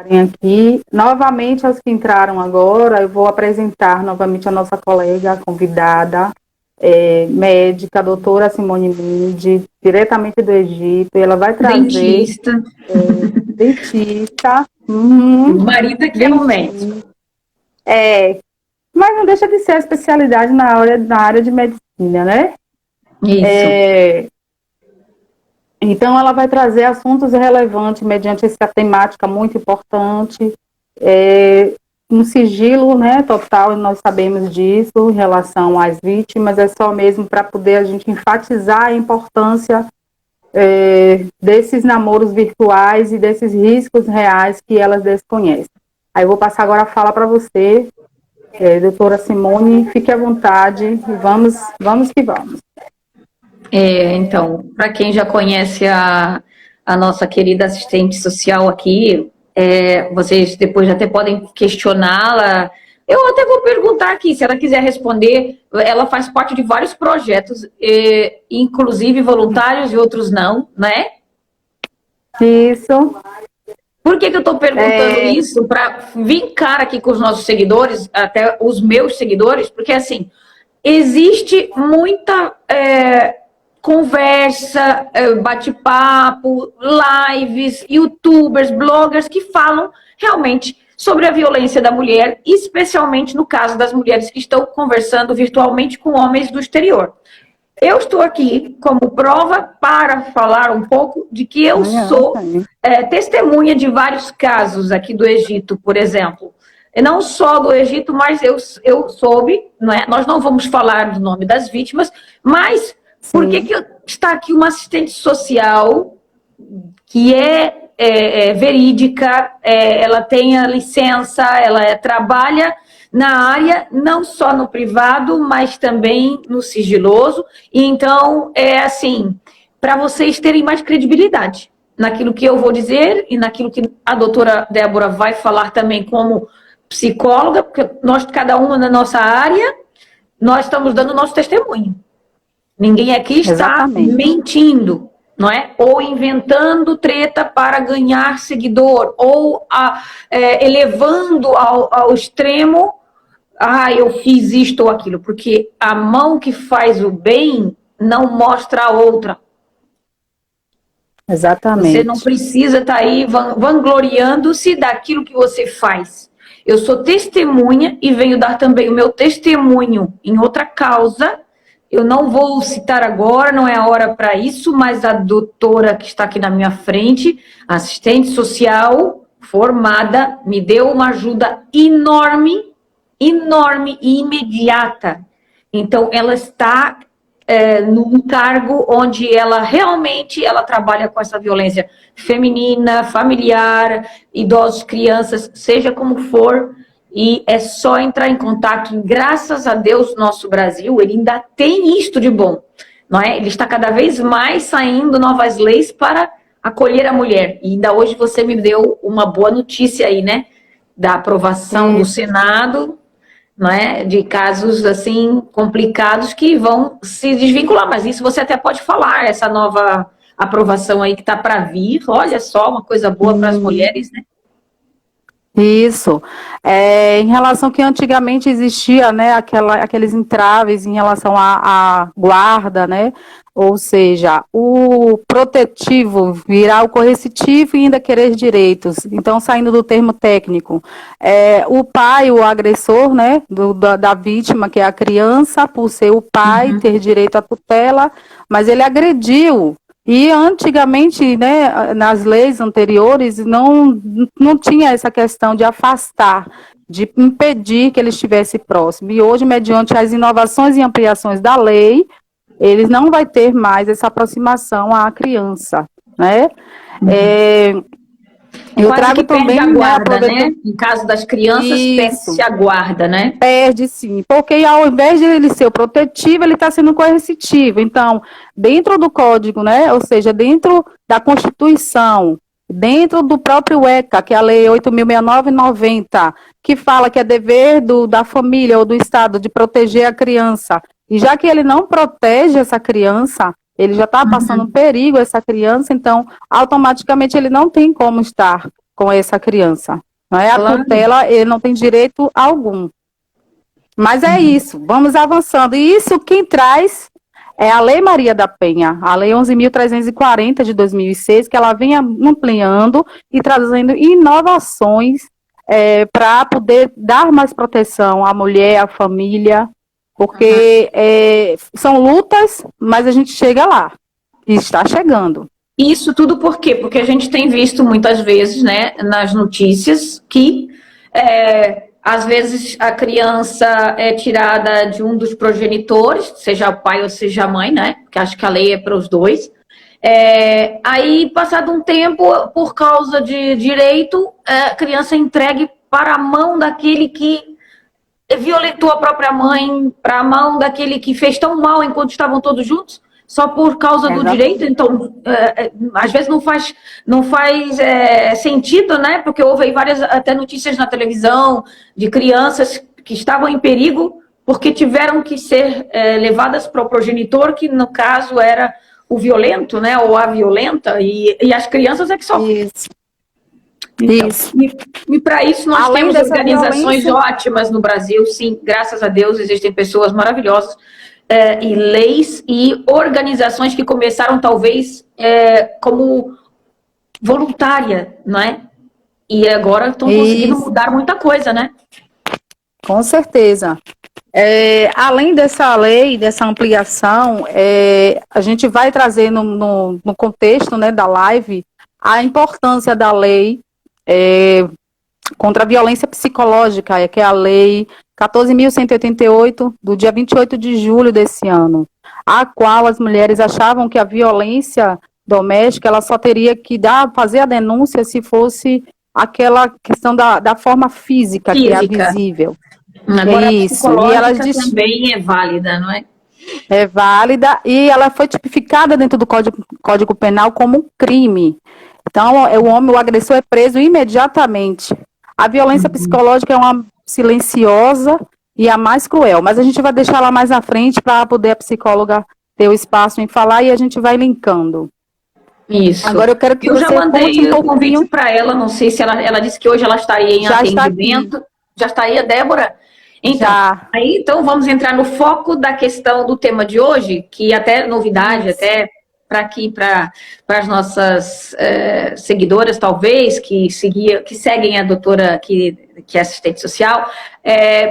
aqui. Novamente, as que entraram agora, eu vou apresentar novamente a nossa colega convidada, médica, a doutora Simone Mindi, diretamente do Egito, e ela vai trazer Dentista. dentista, O marido que é o médico. dentista, mas não deixa de ser a especialidade na área de medicina, né? Isso. Então, ela vai trazer assuntos relevantes mediante essa temática muito importante, um sigilo, né, total, e nós sabemos disso, em relação às vítimas, é só mesmo para poder a gente enfatizar a importância desses namoros virtuais e desses riscos reais que elas desconhecem. Aí eu vou passar agora a fala para você, doutora Simone, fique à vontade, e vamos que vamos. Então, para quem já conhece a nossa querida assistente social aqui, vocês depois até podem questioná-la. Eu até vou perguntar aqui, se ela quiser responder. Ela faz parte de vários projetos, inclusive voluntários e outros não, né? Isso. Por que eu estou perguntando isso? Para vincar aqui com os nossos seguidores, até os meus seguidores, porque assim, existe muita conversa, bate-papo, lives, youtubers, bloggers que falam realmente sobre a violência da mulher, especialmente no caso das mulheres que estão conversando virtualmente com homens do exterior. Eu estou aqui como prova para falar um pouco de que eu sou testemunha de vários casos aqui do Egito, por exemplo. E não só do Egito, mas eu soube, não é? Nós não vamos falar do nome das vítimas, mas por que está aqui uma assistente social que é verídica, ela tem a licença, ela trabalha na área, não só no privado, mas também no sigiloso. E então, assim, para vocês terem mais credibilidade naquilo que eu vou dizer e naquilo que a doutora Débora vai falar também como psicóloga, porque nós, cada uma na nossa área, nós estamos dando o nosso testemunho. Ninguém aqui está mentindo, não é? Ou inventando treta para ganhar seguidor, ou elevando ao extremo, eu fiz isto ou aquilo, porque a mão que faz o bem não mostra a outra. Exatamente. Você não precisa estar aí vangloriando-se daquilo que você faz. Eu sou testemunha e venho dar também o meu testemunho em outra causa. Eu não vou citar agora, não é a hora para isso, mas a doutora que está aqui na minha frente, assistente social formada, me deu uma ajuda enorme, enorme e imediata. Então, ela está num cargo onde ela realmente trabalha com essa violência feminina, familiar, idosos, crianças, seja como for, e é só entrar em contato. E, graças a Deus, nosso Brasil, ele ainda tem isto de bom, não é? Ele está cada vez mais saindo novas leis para acolher a mulher. E ainda hoje você me deu uma boa notícia aí, né? Da aprovação do Senado, não é? De casos assim complicados que vão se desvincular, mas isso você até pode falar, essa nova aprovação aí que está para vir, olha só, uma coisa boa para as mulheres, né? Isso. Em relação que antigamente existia, né, aqueles entraves em relação à guarda, né, ou seja, o protetivo virar o coercitivo e ainda querer direitos. Então, saindo do termo técnico, o pai, o agressor, né, da vítima, que é a criança, por ser o pai, ter direito à tutela, mas ele agrediu. E antigamente, né, nas leis anteriores, não tinha essa questão de afastar, de impedir que ele estivesse próximo. E hoje, mediante as inovações e ampliações da lei, eles não vai ter mais essa aproximação à criança, né? Eu quase trago que também a guarda, né? Em caso das crianças, perde-se a guarda, né? Perde sim, porque ao invés de ele ser o protetivo, ele está sendo coercitivo. Então, dentro do código, né? Ou seja, dentro da Constituição, dentro do próprio ECA, que é a Lei 8.069/90, que fala que é dever da família ou do Estado de proteger a criança. E já que ele não protege essa criança, ele já está passando perigo a essa criança, então, automaticamente, ele não tem como estar com essa criança. Não é? A Claro. tutela, ele não tem direito algum. Mas é isso, vamos avançando. E isso quem traz é a Lei Maria da Penha, a Lei 11.340 de 2006, que ela vem ampliando e trazendo inovações para poder dar mais proteção à mulher, à família, porque são lutas, mas a gente chega lá, e está chegando. Isso tudo por quê? Porque a gente tem visto muitas vezes, né, nas notícias que às vezes a criança é tirada de um dos progenitores, seja o pai ou seja a mãe, né? Porque acho que a lei é para os dois. Aí, passado um tempo, por causa de direito, a criança é entregue para a mão daquele que violentou a própria mãe, para a mão daquele que fez tão mal enquanto estavam todos juntos, só por causa do direito. Então, às vezes não faz sentido, né? Porque houve aí várias até notícias na televisão de crianças que estavam em perigo porque tiveram que ser levadas para o progenitor, que no caso era o violento, né? Ou a violenta, e as crianças é que sofrem. Isso. Então, Isso. E para isso nós Além temos dessa organizações violência ótimas no Brasil, sim, graças a Deus existem pessoas maravilhosas e leis e organizações que começaram talvez como voluntária, não é? E agora estão conseguindo Isso. mudar muita coisa, né? Com certeza. Além dessa lei, dessa ampliação, a gente vai trazer no contexto, né, da live a importância da lei contra a violência psicológica, que é a lei 14.188, do dia 28 de julho desse ano, a qual as mulheres achavam que a violência doméstica ela só teria que fazer a denúncia se fosse aquela questão da forma física, que é a visível. Agora Isso. a E ela também é válida, não é? É válida e ela foi tipificada dentro do Código Penal como um crime. Então, o agressor é preso imediatamente. A violência psicológica é uma silenciosa e a mais cruel, mas a gente vai deixar ela mais à frente para poder a psicóloga ter o espaço em falar e a gente vai linkando. Isso. Agora eu quero que eu você já mandei conte o convite para ela, não sei se ela disse que hoje ela estaria em atendimento. Já está aí a Débora? Então, então vamos entrar no foco da questão do tema de hoje, que até novidade, até para aqui, para as nossas seguidoras, talvez, que seguem a doutora que é assistente social,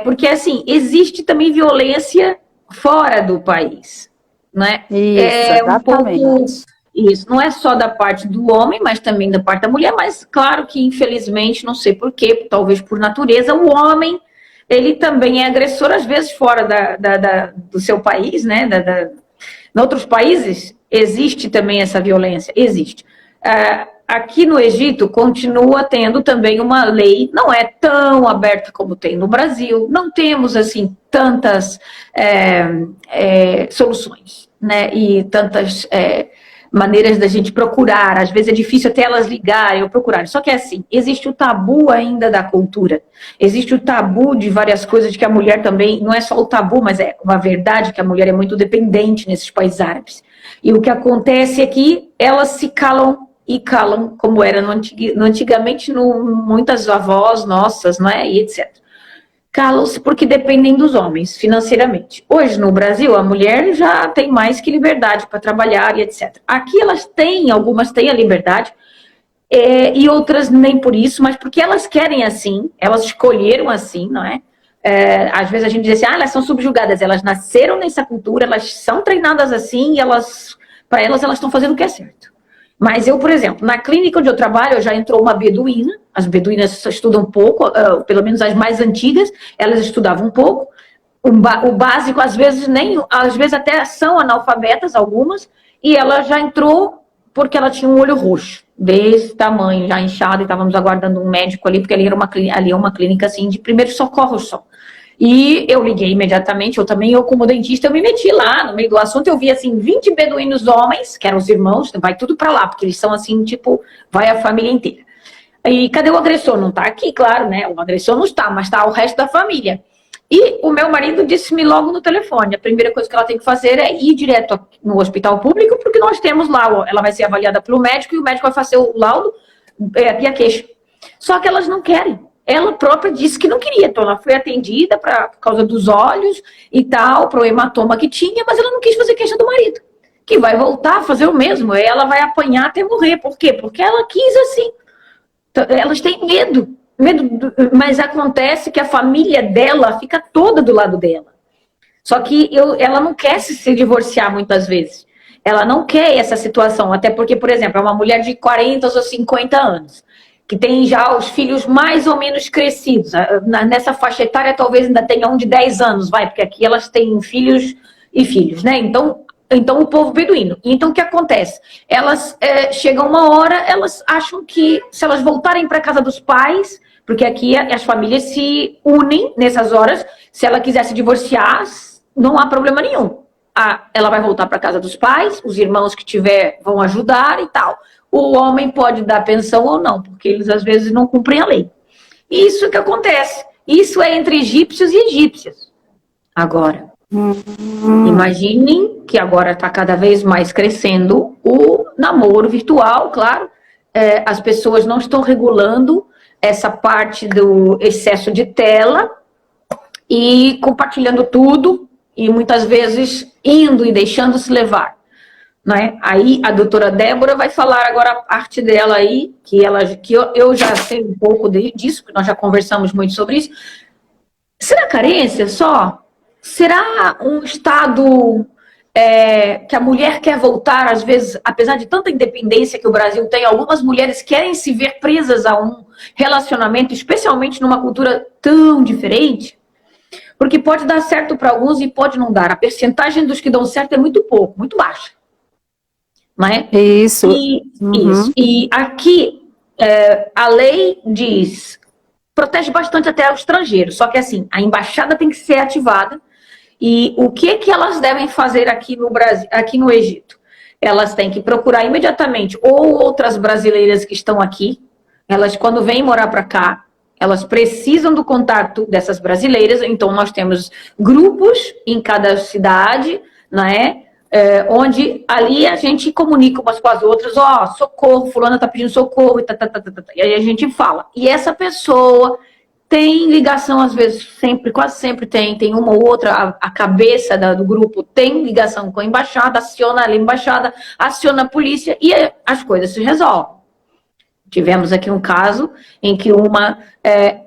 porque, assim, existe também violência fora do país, né? Isso, exatamente. Isso, não é só da parte do homem, mas também da parte da mulher, mas claro que, infelizmente, não sei por quê, talvez por natureza, o homem, ele também é agressor, às vezes, fora do seu país, né? Em outros países, existe também essa violência, existe. Aqui no Egito, continua tendo também uma lei, não é tão aberta como tem no Brasil, não temos, assim, tantas soluções, né? E tantas maneiras da gente procurar, às vezes é difícil até elas ligarem ou procurarem, só que é assim, existe o tabu ainda da cultura, existe o tabu de várias coisas, de que a mulher também, não é só o tabu, mas é uma verdade que a mulher é muito dependente nesses países árabes, e o que acontece é que elas se calam e calam, como era antigamente, muitas avós nossas, né, e etc. Calam-se porque dependem dos homens, financeiramente. Hoje, no Brasil, a mulher já tem mais que liberdade para trabalhar e etc. Aqui algumas têm a liberdade, e outras nem por isso, mas porque elas querem assim, elas escolheram assim, não é? Às vezes a gente diz assim, elas são subjugadas, elas nasceram nessa cultura, elas são treinadas assim, e para elas estão fazendo o que é certo. Mas eu, por exemplo, na clínica onde eu trabalho, já entrou uma beduína, as beduínas estudam um pouco, pelo menos as mais antigas, elas estudavam um pouco, o básico, às vezes até são analfabetas, algumas, e ela já entrou porque ela tinha um olho roxo, desse tamanho, já inchado, e estávamos aguardando um médico ali, porque ali é uma clínica assim, de primeiros socorros só. E eu liguei imediatamente, eu como dentista, eu me meti lá no meio do assunto, eu vi assim, 20 beduínos homens, que eram os irmãos, vai tudo pra lá, porque eles são assim, tipo, vai a família inteira. E cadê o agressor? Não tá aqui, claro, né? O agressor não está, mas tá o resto da família. E o meu marido disse-me logo no telefone, a primeira coisa que ela tem que fazer é ir direto no hospital público, porque nós temos lá, ela vai ser avaliada pelo médico, e o médico vai fazer o laudo e a queixa. Só que elas não querem. Ela própria disse que não queria, então ela foi atendida por causa dos olhos e tal, para o hematoma que tinha, mas ela não quis fazer queixa do marido, que vai voltar a fazer o mesmo, ela vai apanhar até morrer. Por quê? Porque ela quis assim. Então, elas têm medo, mas acontece que a família dela fica toda do lado dela. Só que ela não quer se divorciar muitas vezes. Ela não quer essa situação, até porque, por exemplo, é uma mulher de 40 ou 50 anos, que tem já os filhos mais ou menos crescidos. Nessa faixa etária, talvez ainda tenha um de 10 anos, porque aqui elas têm filhos e filhos, né? Então o povo beduíno. Então, o que acontece? Elas chegam uma hora, elas acham que se elas voltarem para a casa dos pais, porque aqui as famílias se unem nessas horas, se ela quiser se divorciar, não há problema nenhum. Ela vai voltar para a casa dos pais, os irmãos que tiver vão ajudar e tal. O homem pode dar pensão ou não, porque eles às vezes não cumprem a lei. Isso que acontece. Isso é entre egípcios e egípcias. Agora, imaginem que agora está cada vez mais crescendo o namoro virtual, claro. As pessoas não estão regulando essa parte do excesso de tela e compartilhando tudo e muitas vezes indo e deixando-se levar. Né? Aí a doutora Débora vai falar agora a parte dela aí, que eu já sei um pouco disso, porque nós já conversamos muito sobre isso. Será carência só? Será um estado que a mulher quer voltar, às vezes, apesar de tanta independência que o Brasil tem, algumas mulheres querem se ver presas a um relacionamento, especialmente numa cultura tão diferente? Porque pode dar certo para alguns e pode não dar. A percentagem dos que dão certo é muito pouco, muito baixa. Não é? Isso. Isso. E aqui, a lei protege bastante até o estrangeiro. Só que assim, a embaixada tem que ser ativada. E o que elas devem fazer aqui no Brasil, aqui no Egito? Elas têm que procurar imediatamente ou outras brasileiras que estão aqui. Elas, quando vêm morar para cá, elas precisam do contato dessas brasileiras. Então, nós temos grupos em cada cidade, né? Onde ali a gente comunica umas com as outras, socorro, fulana tá pedindo socorro, e aí a gente fala. E essa pessoa tem ligação, às vezes, quase sempre tem uma ou outra, a cabeça do grupo tem ligação com a embaixada, aciona a embaixada, aciona a polícia e as coisas se resolvem. Tivemos aqui um caso em que uma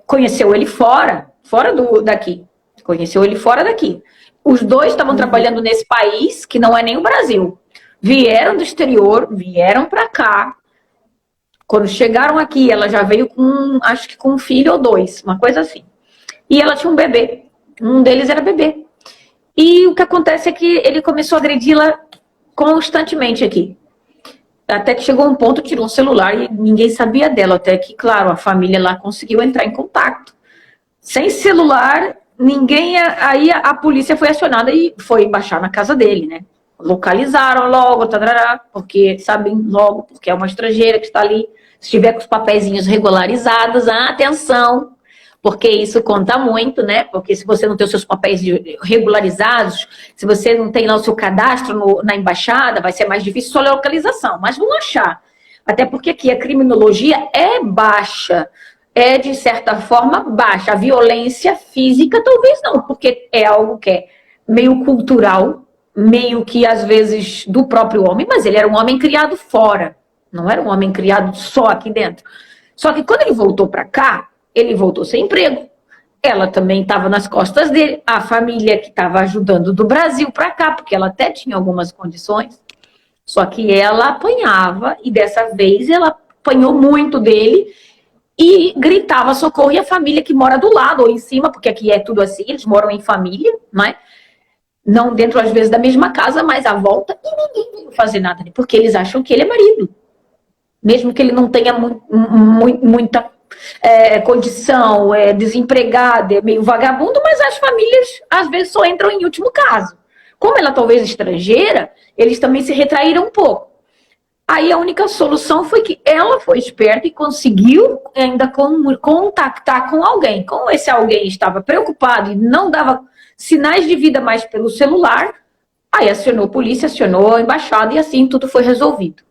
conheceu ele fora daqui. Conheceu ele fora daqui. Os dois estavam trabalhando nesse país, que não é nem o Brasil. Vieram do exterior, vieram para cá. Quando chegaram aqui, ela já veio acho que com um filho ou dois, uma coisa assim. E ela tinha um bebê. Um deles era bebê. E o que acontece é que ele começou a agredi-la constantemente aqui. Até que chegou um ponto, tirou o celular e ninguém sabia dela. Até que, claro, a família lá conseguiu entrar em contato. Sem celular, aí a polícia foi acionada e foi baixar na casa dele, né? Localizaram logo, porque sabem logo, porque é uma estrangeira que está ali. Se tiver com os papeizinhos regularizados, atenção, porque isso conta muito, né? Porque se você não tem os seus papéis regularizados, se você não tem lá o seu cadastro na embaixada, vai ser mais difícil só a localização, mas vão achar. Até porque aqui a criminologia é baixa, de certa forma baixa. A violência física talvez não, porque é algo que é meio cultural, meio que às vezes do próprio homem, mas ele era um homem criado fora. Não era um homem criado só aqui dentro. Só que quando ele voltou para cá, ele voltou sem emprego. Ela também estava nas costas dele. A família que estava ajudando do Brasil para cá, porque ela até tinha algumas condições. Só que ela apanhava, e dessa vez ela apanhou muito dele e gritava socorro. E a família que mora do lado ou em cima, porque aqui é tudo assim, eles moram em família, né? Não dentro, às vezes, da mesma casa, mas à volta, e ninguém veio fazer nada, porque eles acham que ele é marido. Mesmo que ele não tenha muita condição, desempregado, é meio vagabundo, mas as famílias, às vezes, só entram em último caso. Como ela talvez estrangeira, eles também se retraíram um pouco. Aí a única solução foi que ela foi esperta e conseguiu ainda contactar com alguém. Como esse alguém estava preocupado e não dava sinais de vida mais pelo celular, aí acionou a polícia, acionou a embaixada e assim tudo foi resolvido.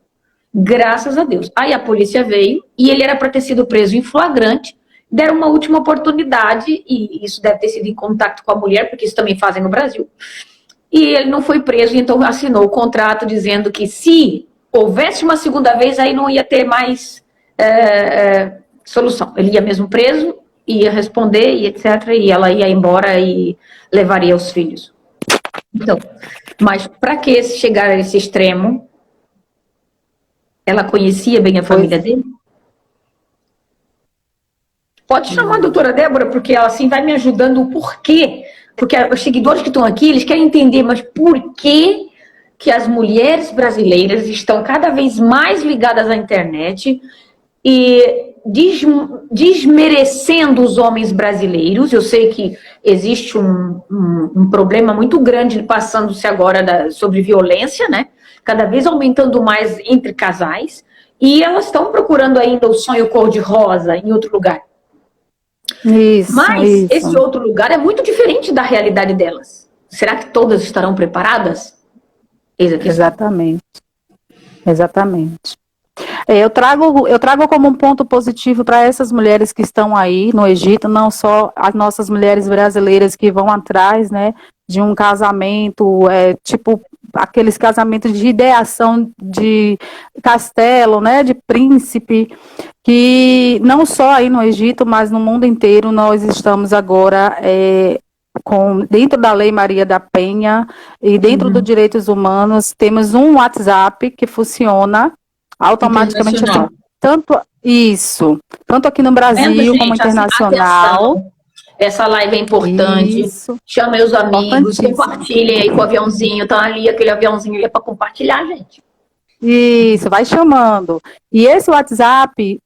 Graças a Deus. Aí a polícia veio e ele era para ter sido preso em flagrante, deram uma última oportunidade, e isso deve ter sido em contato com a mulher, porque isso também fazem no Brasil. E ele não foi preso, então assinou o contrato dizendo que se houvesse uma segunda vez, aí não ia ter mais solução. Ele ia mesmo preso, ia responder, e etc. E ela ia embora e levaria os filhos. Então, mas para que chegar a esse extremo? Ela conhecia bem a família dele? Pode chamar a doutora Débora, porque ela assim vai me ajudando o porquê. Porque os seguidores que estão aqui, eles querem entender, mas por que que as mulheres brasileiras estão cada vez mais ligadas à internet e desmerecendo os homens brasileiros? Eu sei que existe um problema muito grande passando-se agora sobre violência, né? Cada vez aumentando mais entre casais, e elas estão procurando ainda o sonho cor-de-rosa em outro lugar. Mas esse outro lugar é muito diferente da realidade delas. Será que todas estarão preparadas? Exatamente. Exatamente. Eu trago como um ponto positivo para essas mulheres que estão aí no Egito, não só as nossas mulheres brasileiras que vão atrás, né, de um casamento, tipo aqueles casamentos de ideação de castelo, né, de príncipe, que não só aí no Egito, mas no mundo inteiro nós estamos agora dentro da Lei Maria da Penha e dentro dos direitos humanos, temos um WhatsApp que funciona automaticamente, assim, tanto aqui no Brasil, gente, como internacional. Assim, essa live é importante. Isso. Chamem os amigos, compartilhem aí com o aviãozinho. Tá ali, aquele aviãozinho é para compartilhar, gente. Isso, vai chamando. E esse WhatsApp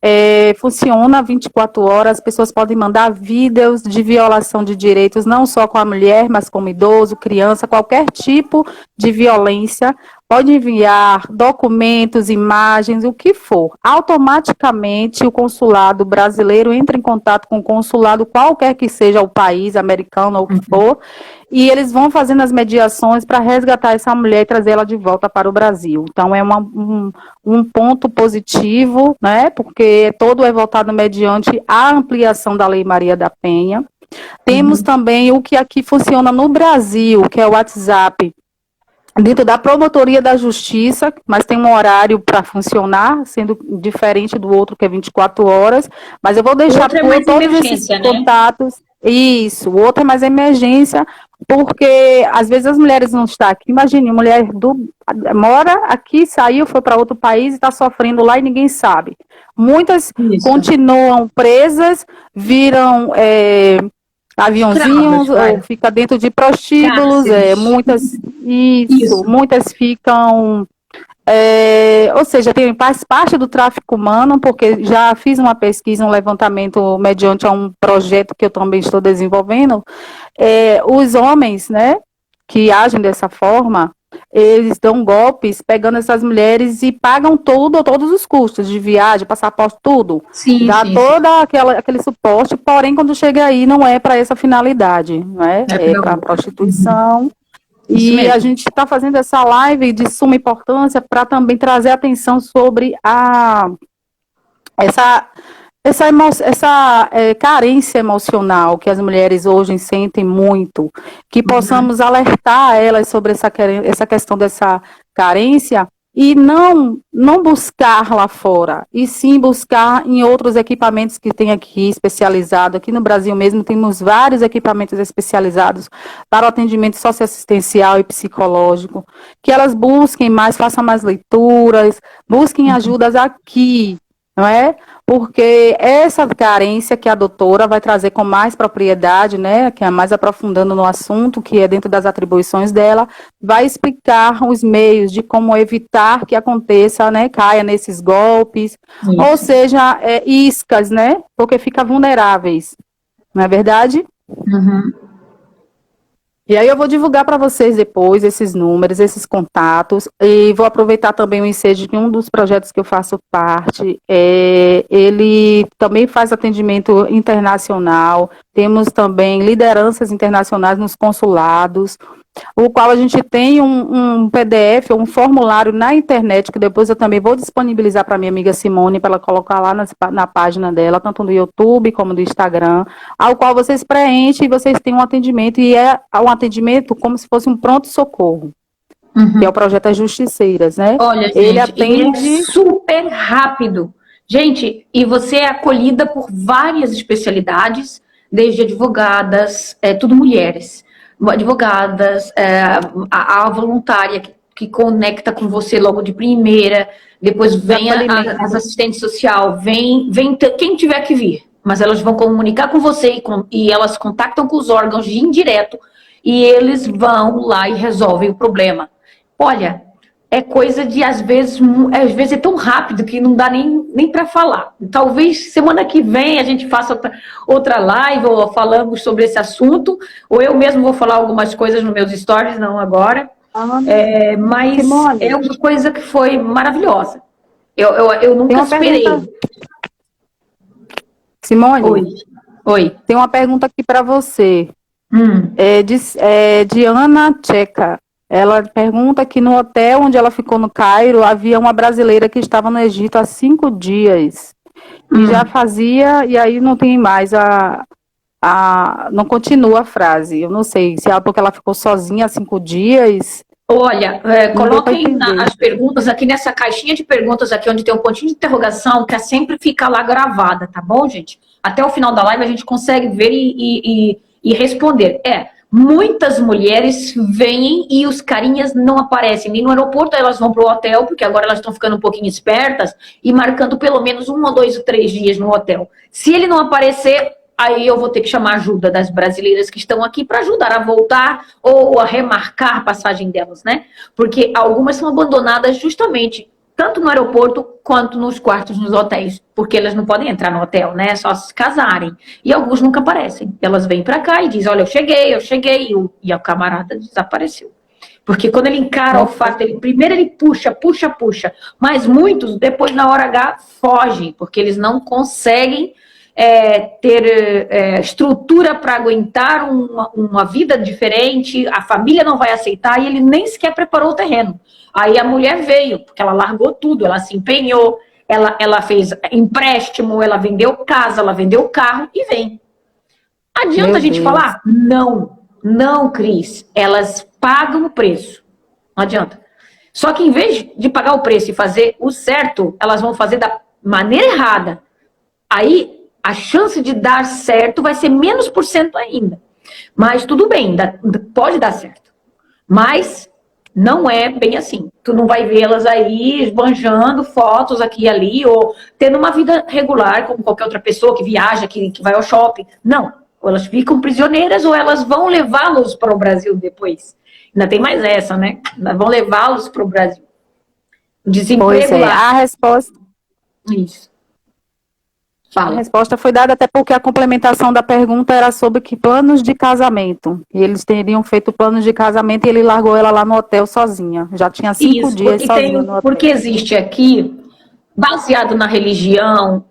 funciona 24 horas, as pessoas podem mandar vídeos de violação de direitos, não só com a mulher, mas como idoso, criança, qualquer tipo de violência. Pode enviar documentos, imagens, o que for. Automaticamente o consulado brasileiro entra em contato com o consulado, qualquer que seja o país, americano ou o que for, e eles vão fazendo as mediações para resgatar essa mulher e trazer ela de volta para o Brasil. Então é um ponto positivo, né? Porque todo é voltado mediante a ampliação da Lei Maria da Penha. Temos também o que aqui funciona no Brasil, que é o WhatsApp, dentro da Promotoria da Justiça, mas tem um horário para funcionar, sendo diferente do outro, que é 24 horas, mas eu vou deixar todos esses contatos. Isso, o outro é mais emergência, porque às vezes as mulheres não estão aqui. Imagine, mulher mora aqui, saiu, foi para outro país e está sofrendo lá e ninguém sabe. Muitas continuam presas, viram aviãozinhos, fica dentro de prostíbulos, muitas ficam, ou seja, faz parte do tráfico humano, porque já fiz uma pesquisa, um levantamento mediante a um projeto que eu também estou desenvolvendo. Os homens, né, que agem dessa forma, eles dão golpes pegando essas mulheres e pagam todos os custos de viagem, passaporte, tudo. Dá aquele suporte, porém, quando chega aí, não é para essa finalidade, né? É para prostituição. E a gente está fazendo essa live de suma importância para também trazer atenção sobre essa carência emocional que as mulheres hoje sentem muito, que possamos alertar elas sobre essa questão dessa carência e não buscar lá fora, e sim buscar em outros equipamentos que tem aqui especializado. Aqui no Brasil mesmo temos vários equipamentos especializados para o atendimento socioassistencial e psicológico, que elas busquem mais, façam mais leituras, busquem ajudas aqui, não é? Porque essa carência que a doutora vai trazer com mais propriedade, né, que é mais aprofundando no assunto, que é dentro das atribuições dela, vai explicar os meios de como evitar que aconteça, né, caia nesses golpes, ou seja, iscas, né, porque fica vulneráveis, não é verdade? E aí eu vou divulgar para vocês depois esses números, esses contatos, e vou aproveitar também o ensejo de um dos projetos que eu faço parte. Ele também faz atendimento internacional, temos também lideranças internacionais nos consulados, o qual a gente tem um PDF, um formulário na internet, que depois eu também vou disponibilizar para minha amiga Simone, para ela colocar lá na página dela, tanto no YouTube como no Instagram, ao qual vocês preenchem e vocês têm um atendimento, e é um atendimento como se fosse um pronto-socorro, que é o projeto As Justiceiras, né? Olha, gente, ele atende... ele é super rápido. Gente, e você é acolhida por várias especialidades, desde advogadas, tudo mulheres, advogadas, a voluntária que conecta com você logo de primeira, depois vem as assistentes sociais, vem quem tiver que vir, mas elas vão comunicar com você e elas contactam com os órgãos de indireto e eles vão lá e resolvem o problema. Olha, é coisa de, às vezes é tão rápido que não dá nem para falar. Talvez semana que vem a gente faça outra live ou falamos sobre esse assunto, ou eu mesmo vou falar algumas coisas nos meus stories, não agora. Mas Simone, é uma coisa que foi maravilhosa. Eu nunca esperei. Simone, Oi. Tem uma pergunta aqui para você. De Ana Tcheca. Ela pergunta que no hotel onde ela ficou no Cairo, havia uma brasileira que estava no Egito há 5 dias. E já fazia, e aí não tem mais não continua a frase. Eu não sei se é porque ela ficou sozinha há 5 dias. Olha, coloquem as perguntas aqui nessa caixinha de perguntas aqui, onde tem um pontinho de interrogação, que sempre fica lá gravada, tá bom, gente? Até o final da live a gente consegue ver e responder. Muitas mulheres vêm e os carinhas não aparecem nem no aeroporto, elas vão para o hotel, porque agora elas estão ficando um pouquinho espertas e marcando pelo menos 1 ou 2 ou 3 dias no hotel. Se ele não aparecer, aí eu vou ter que chamar a ajuda das brasileiras que estão aqui para ajudar a voltar ou a remarcar a passagem delas, né? Porque algumas são abandonadas justamente tanto no aeroporto quanto nos quartos nos hotéis, porque elas não podem entrar no hotel, né? Só se casarem. E alguns nunca aparecem. Elas vêm para cá e dizem, olha, eu cheguei, e o camarada desapareceu. Porque quando ele encara o fato, primeiro ele puxa, mas muitos, depois na hora H, fogem, porque eles não conseguem ter estrutura para aguentar uma vida diferente, a família não vai aceitar e ele nem sequer preparou o terreno. Aí a mulher veio, porque ela largou tudo, ela se empenhou, ela fez empréstimo, ela vendeu casa, ela vendeu carro e vem. Adianta a gente falar? Não, Cris. Elas pagam o preço. Não adianta. Só que em vez de pagar o preço e fazer o certo, elas vão fazer da maneira errada. Aí a chance de dar certo vai ser menos % ainda. Mas tudo bem, pode dar certo. Mas não é bem assim. Tu não vai vê-las aí esbanjando fotos aqui e ali, ou tendo uma vida regular, como qualquer outra pessoa que viaja, que vai ao shopping. Não. Ou elas ficam prisioneiras, ou elas vão levá-los para o Brasil depois. Ainda tem mais essa, né? Vão levá-los para o Brasil. Desemprego lá. A resposta... Isso. Fala. A resposta foi dada até porque a complementação da pergunta era sobre que planos de casamento. E eles teriam feito planos de casamento e ele largou ela lá no hotel sozinha. Já tinha 5 dias sozinha no hotel. Porque existe aqui, baseado na religião,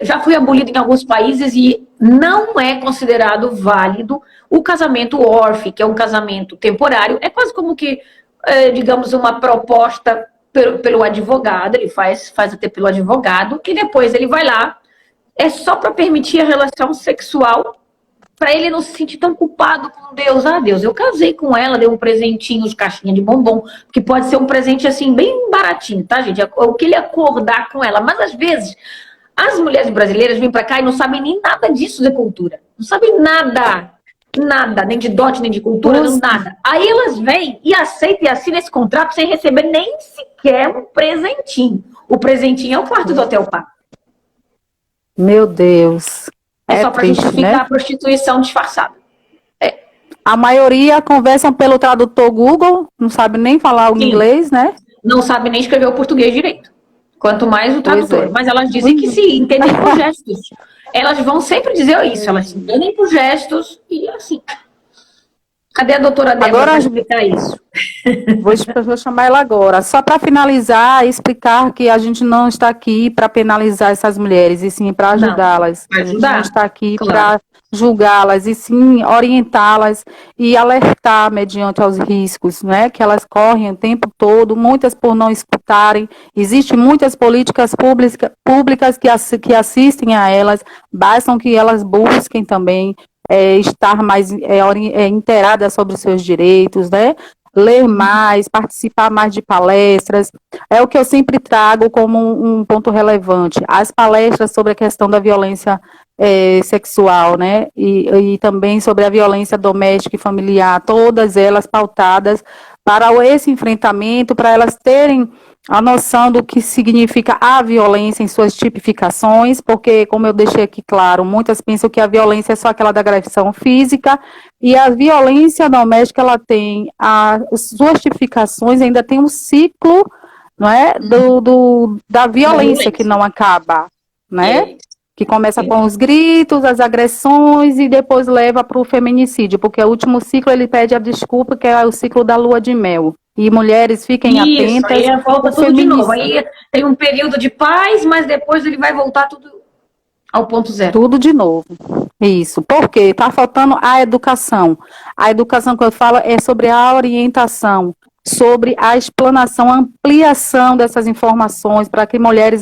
já foi abolido em alguns países e não é considerado válido o casamento orfe, que é um casamento temporário. É quase como que, digamos, uma proposta pelo advogado, ele faz até pelo advogado, e depois ele vai lá, é só para permitir a relação sexual, para ele não se sentir tão culpado com Deus. Ah, Deus, eu casei com ela, dei um presentinho de caixinha de bombom, que pode ser um presente assim, bem baratinho, tá, gente? É o que ele acordar com ela. Mas às vezes, as mulheres brasileiras vêm para cá e não sabem nem nada disso de cultura. Não sabem nada, nem de dote, nem de cultura, nada. Aí elas vêm e aceitam e assinam esse contrato sem receber nem sequer um presentinho. O presentinho é o quarto do hotel pago. Meu Deus. É só para justificar, né? A prostituição disfarçada. A maioria conversam pelo tradutor Google, não sabe nem falar o inglês, né? Não sabe nem escrever o português direito. Quanto mais o tradutor. Mas elas dizem que se entendem por gestos. Elas vão sempre dizer isso, elas se entendem por gestos e assim. Cadê a doutora Débora para explicar isso? Vou chamar ela agora. Só para finalizar, explicar que a gente não está aqui para penalizar essas mulheres, e sim para ajudá-las. A gente não está aqui para julgá-las, e sim orientá-las e alertar mediante aos riscos, né, que elas correm o tempo todo, muitas por não escutarem. Existem muitas políticas públicas que assistem a elas, bastam que elas busquem também estar mais inteiradas sobre os seus direitos, né? Ler mais, participar mais de palestras. É o que eu sempre trago como um ponto relevante. As palestras sobre a questão da violência sexual, né? E também sobre a violência doméstica e familiar, todas elas pautadas para esse enfrentamento, para elas terem a noção do que significa a violência em suas tipificações, porque, como eu deixei aqui claro, muitas pensam que a violência é só aquela da agressão física, e a violência doméstica, ela tem as suas tipificações, ainda tem um ciclo, não é, da violência que não acaba, né? Que começa com os gritos, as agressões e depois leva para o feminicídio, porque o último ciclo ele pede a desculpa, que é o ciclo da lua de mel. E mulheres fiquem atentas. Isso, aí volta tudo de novo. Aí tem um período de paz, mas depois ele vai voltar tudo ao ponto zero. Tudo de novo. Isso. Por quê? Está faltando a educação. A educação que eu falo é sobre a orientação, sobre a explanação, a ampliação dessas informações para que mulheres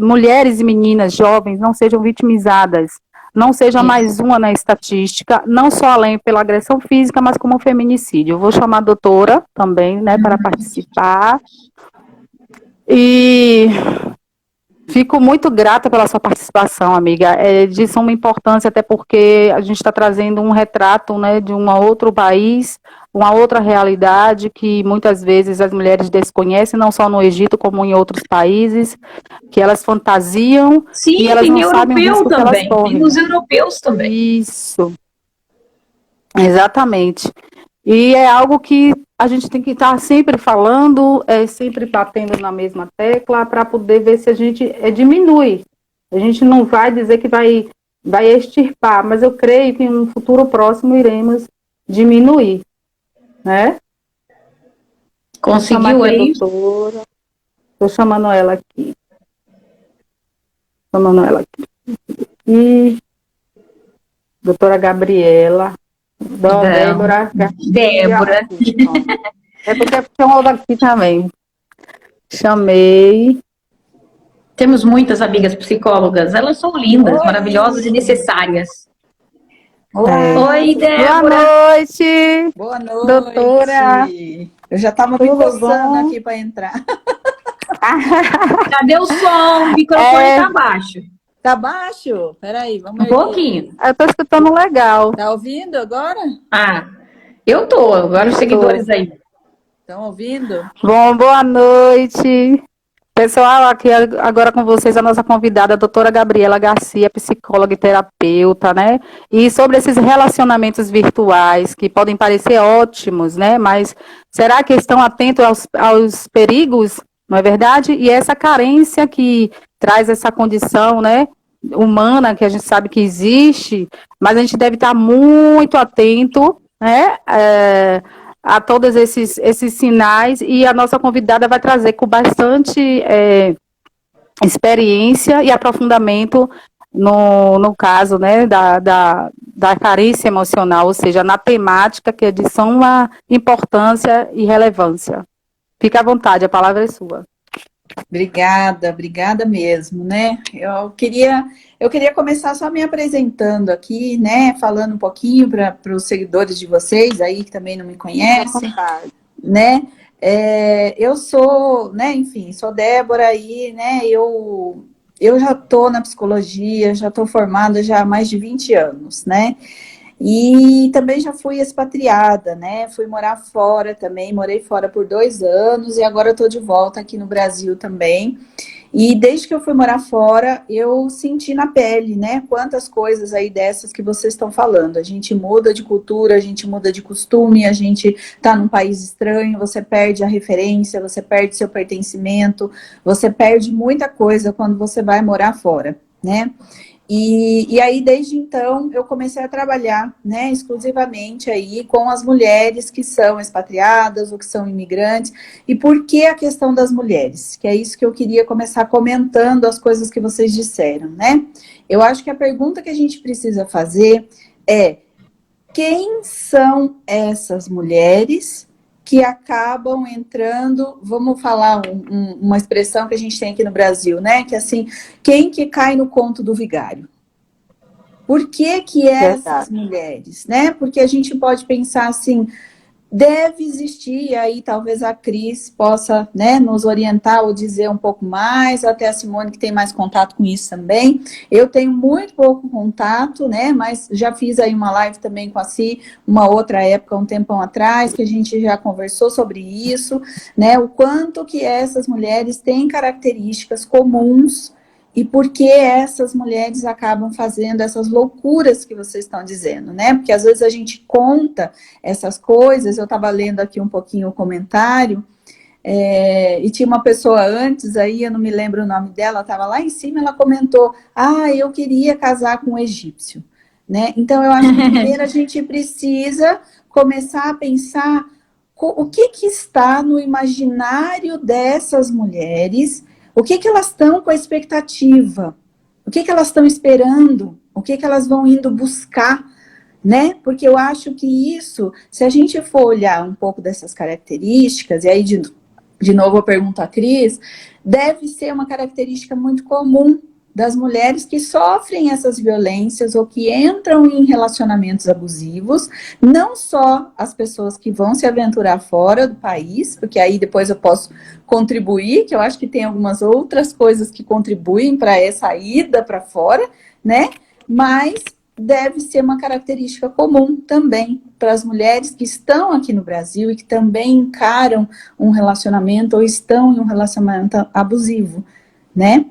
mulheres e meninas jovens não sejam vitimizadas, não seja mais uma na estatística, não só além pela agressão física, mas como feminicídio. Eu vou chamar a doutora também, né, para participar. E fico muito grata pela sua participação, amiga. É de suma importância, até porque a gente está trazendo um retrato, né, de um outro país, uma outra realidade que muitas vezes as mulheres desconhecem, não só no Egito, como em outros países, que elas fantasiam. Sim, e elas tem não sabem o risco também, que elas correm. tem nos europeus também. Isso, exatamente. E é algo que a gente tem que estar sempre falando, sempre batendo na mesma tecla, para poder ver se a gente diminui. A gente não vai dizer que vai extirpar, mas eu creio que no futuro próximo iremos diminuir, né? Conseguiu aí? Estou chamando ela aqui. E doutora Gabriela. Débora. É porque chamou daqui também. Chamei. Temos muitas amigas psicólogas. Elas são lindas, maravilhosas e necessárias. Oi, Débora. Boa noite. Boa noite. Doutora. Eu já estava me coçando aqui para entrar. Cadê o som? O microfone está baixo. Tá baixo? Peraí, vamos Um pouquinho. Eu tô escutando legal. Tá ouvindo agora? Eu tô. Agora os seguidores aí. Estão ouvindo? Bom, boa noite. Pessoal, aqui agora com vocês a nossa convidada, a doutora Gabriela Garcia, psicóloga e terapeuta, né? E sobre esses relacionamentos virtuais, que podem parecer ótimos, né? Mas será que estão atentos aos perigos, não é verdade? E essa carência que traz essa condição, né, humana, que a gente sabe que existe, mas a gente deve estar muito atento, né, a todos esses sinais, e a nossa convidada vai trazer com bastante experiência e aprofundamento no caso, né, da carência emocional, ou seja, na temática que é de suma importância e relevância. Fique à vontade, a palavra é sua. Obrigada mesmo, né? Eu queria começar só me apresentando aqui, né? Falando um pouquinho para os seguidores de vocês aí que também não me conhecem, né? Eu sou, né? Enfim, sou Débora aí, né? Eu já estou na psicologia, já estou formada já há mais de 20 anos, né? E também já fui expatriada, né? Fui morar fora também, morei fora por 2 anos e agora estou de volta aqui no Brasil também. E desde que eu fui morar fora, eu senti na pele, né? Quantas coisas aí dessas que vocês estão falando. A gente muda de cultura, a gente muda de costume, a gente tá num país estranho, você perde a referência, você perde seu pertencimento, você perde muita coisa quando você vai morar fora, né? E aí, desde então, eu comecei a trabalhar, né, exclusivamente aí com as mulheres que são expatriadas ou que são imigrantes. E por que a questão das mulheres? Que é isso que eu queria começar comentando as coisas que vocês disseram, né? Eu acho que a pergunta que a gente precisa fazer é: quem são essas mulheres que acabam entrando, vamos falar uma expressão que a gente tem aqui no Brasil, né? Que assim, quem que cai no conto do vigário? Por que essas mulheres, né? Porque a gente pode pensar assim, deve existir, e aí talvez a Cris possa, né, nos orientar ou dizer um pouco mais, até a Simone que tem mais contato com isso também. Eu tenho muito pouco contato, né, mas já fiz aí uma live também com a Si, uma outra época, um tempão atrás, que a gente já conversou sobre isso, né, o quanto que essas mulheres têm características comuns e por que essas mulheres acabam fazendo essas loucuras que vocês estão dizendo, né? Porque às vezes a gente conta essas coisas, eu estava lendo aqui um pouquinho o comentário, e tinha uma pessoa antes aí, eu não me lembro o nome dela, estava lá em cima, ela comentou, eu queria casar com um egípcio, né? Então eu acho que primeiro a gente precisa começar a pensar o que está no imaginário dessas mulheres. O que elas estão com a expectativa? O que elas estão esperando? O que elas vão indo buscar? Né? Porque eu acho que isso, se a gente for olhar um pouco dessas características, e aí de novo eu pergunto à Cris, deve ser uma característica muito comum das mulheres que sofrem essas violências ou que entram em relacionamentos abusivos, não só as pessoas que vão se aventurar fora do país, porque aí depois eu posso contribuir, que eu acho que tem algumas outras coisas que contribuem para essa ida para fora, né? Mas deve ser uma característica comum também para as mulheres que estão aqui no Brasil e que também encaram um relacionamento ou estão em um relacionamento abusivo, né?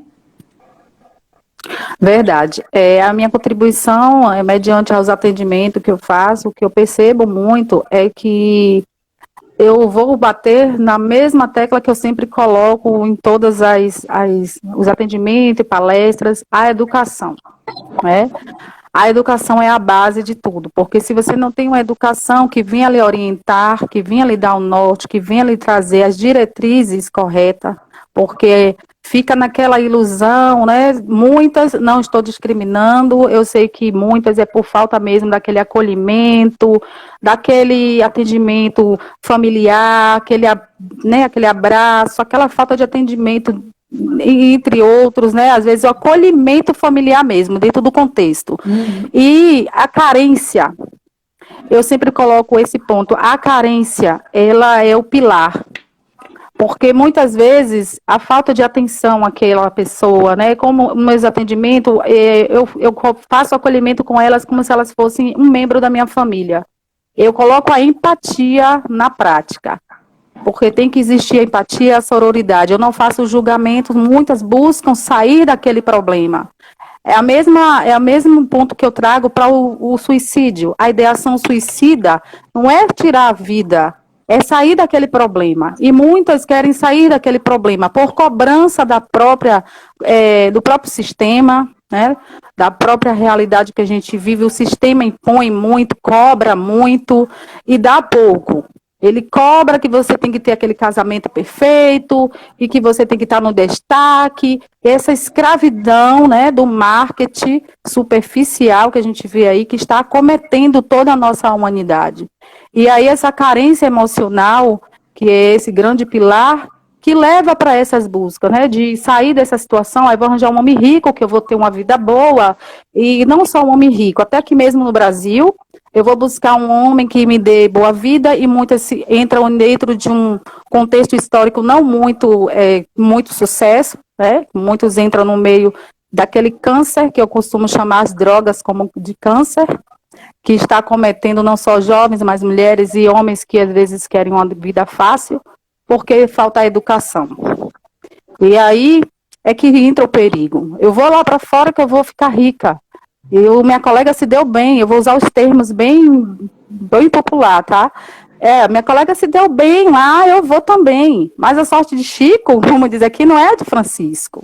Verdade. A minha contribuição, mediante aos atendimentos que eu faço, o que eu percebo muito é que eu vou bater na mesma tecla que eu sempre coloco em todas os atendimentos e palestras, a educação, né? A educação é a base de tudo, porque se você não tem uma educação que venha lhe orientar, que venha lhe dar o norte, que venha lhe trazer as diretrizes corretas, porque fica naquela ilusão, né? Muitas, não estou discriminando, eu sei que muitas é por falta mesmo daquele acolhimento, daquele atendimento familiar, aquele abraço, aquela falta de atendimento, entre outros, né? Às vezes o acolhimento familiar mesmo, dentro do contexto. E a carência, eu sempre coloco esse ponto, a carência, ela é o pilar. Porque muitas vezes a falta de atenção àquela pessoa, né? Como meus atendimentos, eu faço acolhimento com elas como se elas fossem um membro da minha família. Eu coloco a empatia na prática. Porque tem que existir a empatia e a sororidade. Eu não faço julgamento, muitas buscam sair daquele problema. É o mesmo ponto que eu trago para o suicídio. A ideação suicida não é tirar a vida, é sair daquele problema. E muitas querem sair daquele problema por cobrança do próprio sistema, né? Da própria realidade que a gente vive. O sistema impõe muito, cobra muito e dá pouco. Ele cobra que você tem que ter aquele casamento perfeito e que você tem que estar no destaque. Essa escravidão, né, do marketing superficial que a gente vê aí, que está acometendo toda a nossa humanidade. E aí essa carência emocional, que é esse grande pilar, que leva para essas buscas, né, de sair dessa situação, aí vou arranjar um homem rico, que eu vou ter uma vida boa, e não só um homem rico, até aqui mesmo no Brasil, eu vou buscar um homem que me dê boa vida, e muitas entram dentro de um contexto histórico não muito sucesso, né, muitos entram no meio daquele câncer, que eu costumo chamar as drogas como de câncer, que está cometendo não só jovens, mas mulheres e homens que às vezes querem uma vida fácil, porque falta educação. E aí é que entra o perigo. Eu vou lá para fora que eu vou ficar rica. Minha colega se deu bem, eu vou usar os termos bem popular, tá? Minha colega se deu bem lá, eu vou também. Mas a sorte de Chico, como diz aqui, não é a de Francisco.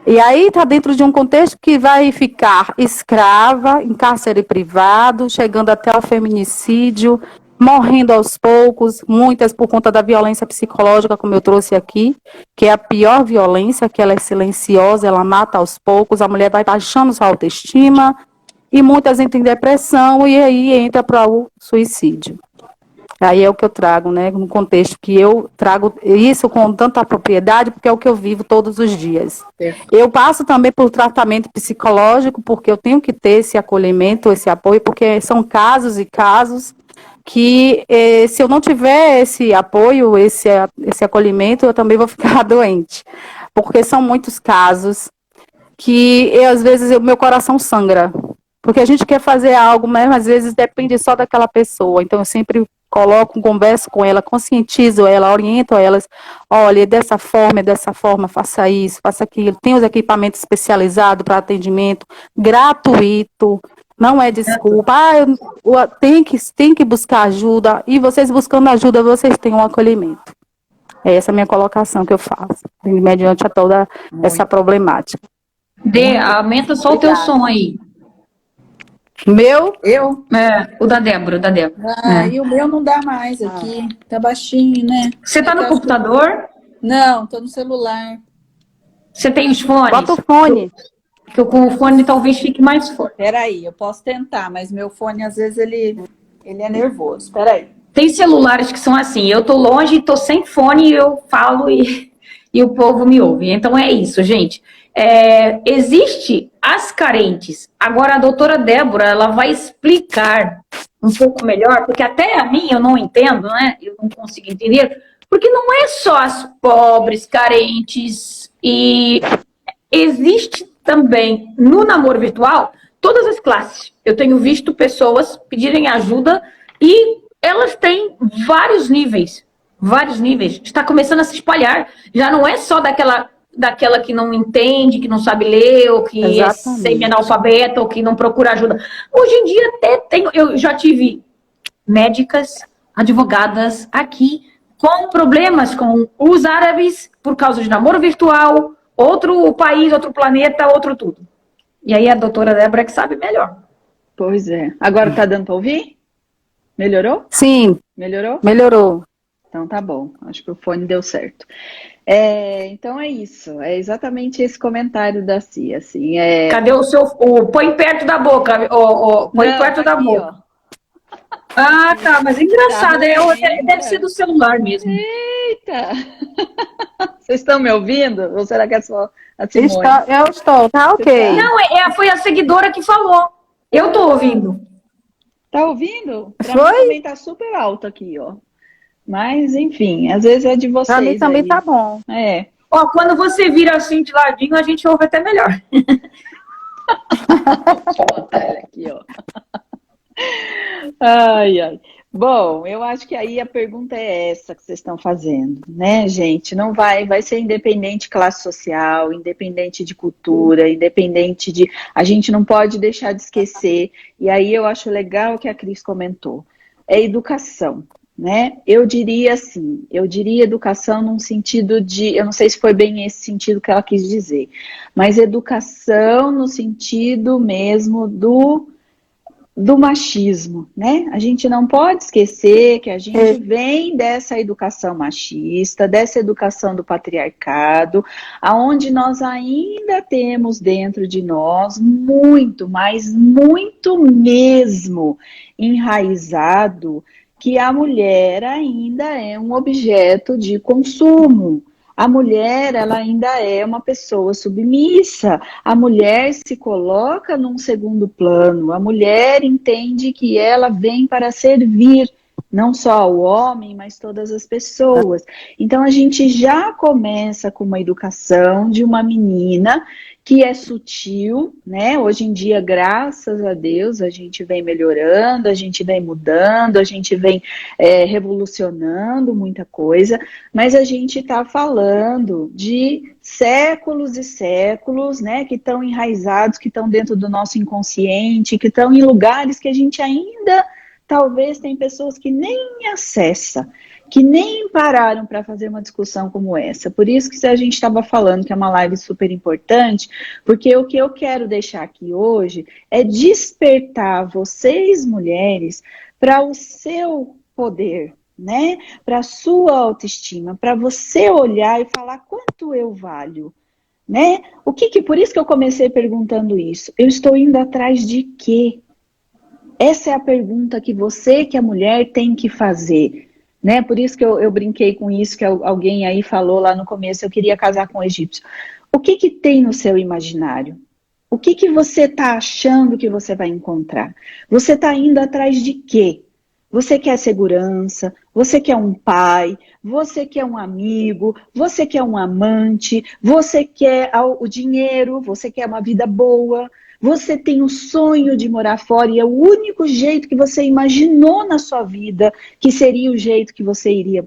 E aí está dentro de um contexto que vai ficar escrava, em cárcere privado, chegando até ao feminicídio, morrendo aos poucos, muitas por conta da violência psicológica, como eu trouxe aqui, que é a pior violência, que ela é silenciosa, ela mata aos poucos, a mulher vai baixando sua autoestima, e muitas entram em depressão, e aí entra para o suicídio. Aí é o que eu trago, né, no contexto que eu trago isso com tanta propriedade, porque é o que eu vivo todos os dias. Eu passo também por tratamento psicológico, porque eu tenho que ter esse acolhimento, esse apoio, porque são casos e casos que, se eu não tiver esse apoio, esse acolhimento, eu também vou ficar doente. Porque são muitos casos que, às vezes, o meu coração sangra. Porque a gente quer fazer algo, mas às vezes depende só daquela pessoa. Então, eu sempre coloco, converso com ela, conscientizo ela, oriento elas, olha, dessa forma, faça isso, faça aquilo. Tem os equipamentos especializados para atendimento, gratuito, não é desculpa. Tem que buscar ajuda, e vocês buscando ajuda, vocês têm um acolhimento. É essa a minha colocação que eu faço, mediante a toda essa problemática. Aumenta só o teu som aí. Meu? Eu? O da Débora, E o meu não dá mais aqui. Tá baixinho, né? Você tá no computador? Não, tô no celular. Você tem os fones? Bota o fone. Que com o fone talvez fique mais forte. Peraí, eu posso tentar, mas meu fone, às vezes, ele é nervoso. Peraí. Tem celulares que são assim, eu tô longe, tô sem fone, eu falo e o povo me ouve. Então é isso, gente. Existe as carentes. Agora a doutora Débora, ela vai explicar um pouco melhor, porque até a mim eu não entendo, né? Eu não consigo entender, porque não é só as pobres, carentes, e existe também no namoro virtual todas as classes. Eu tenho visto pessoas pedirem ajuda e elas têm vários níveis. Vários níveis. Está começando a se espalhar. Já não é só daquela que não entende, que não sabe ler, ou que Exatamente. é semi-analfabeta, ou que não procura ajuda. Hoje em dia até tem. Eu já tive médicas, advogadas aqui com problemas com os árabes por causa de namoro virtual, outro país, outro planeta, outro tudo. E aí a doutora Débora que sabe melhor. Pois é. Agora tá dando para ouvir? Melhorou? Sim. Melhorou? Melhorou. Então tá bom. Acho que o fone deu certo. Então é isso. É exatamente esse comentário da Cia. Assim, Cadê o seu... põe perto da boca. Põe perto da boca. Ó. Ah, tá. Mas é engraçado. Deve ser do celular mesmo. Eita! Vocês estão me ouvindo? Ou será que é só a Simone? Eu estou, tá ok. Não, foi a seguidora que falou. Eu tô ouvindo. Tá ouvindo? Pra Foi? mim também tá super alto aqui, ó. Mas, enfim, às vezes é de vocês. Pra mim também aí. tá bom. Ó, quando você vira assim de ladinho, a gente ouve até melhor. Deixa eu botar ela aqui, ó. Ai. Bom, eu acho que aí a pergunta é essa que vocês estão fazendo, né, gente? Não vai ser independente de classe social, independente de cultura, independente de... A gente não pode deixar de esquecer, e aí eu acho legal o que a Cris comentou, é educação, né? Eu diria assim, educação num sentido de... Eu não sei se foi bem esse sentido que ela quis dizer, mas educação no sentido mesmo do machismo, né? A gente não pode esquecer que a gente vem dessa educação machista, dessa educação do patriarcado, aonde nós ainda temos dentro de nós muito, mas muito mesmo enraizado que a mulher ainda é um objeto de consumo. A mulher, ela ainda é uma pessoa submissa, a mulher se coloca num segundo plano, a mulher entende que ela vem para servir, não só ao homem, mas todas as pessoas. Então a gente já começa com uma educação de uma menina que é sutil, né? Hoje em dia, graças a Deus, a gente vem melhorando, a gente vem mudando, a gente vem revolucionando muita coisa, mas a gente está falando de séculos e séculos, né? Que estão enraizados, que estão dentro do nosso inconsciente, que estão em lugares que a gente ainda, talvez, tem pessoas que nem acessa, que nem pararam para fazer uma discussão como essa. Por isso que a gente estava falando que é uma live super importante, porque o que eu quero deixar aqui hoje é despertar vocês, mulheres, para o seu poder, né? Para a sua autoestima, para você olhar e falar quanto eu valho, né? Por isso que eu comecei perguntando isso. Eu estou indo atrás de quê? Essa é a pergunta que você, que é mulher, tem que fazer. Né? Por isso que eu brinquei com isso, que alguém aí falou lá no começo, eu queria casar com um egípcio. O que tem no seu imaginário? O que você está achando que você vai encontrar? Você está indo atrás de quê? Você quer segurança, você quer um pai, você quer um amigo, você quer um amante, você quer o dinheiro, você quer uma vida boa, você tem o sonho de morar fora e é o único jeito que você imaginou na sua vida que seria o jeito que você iria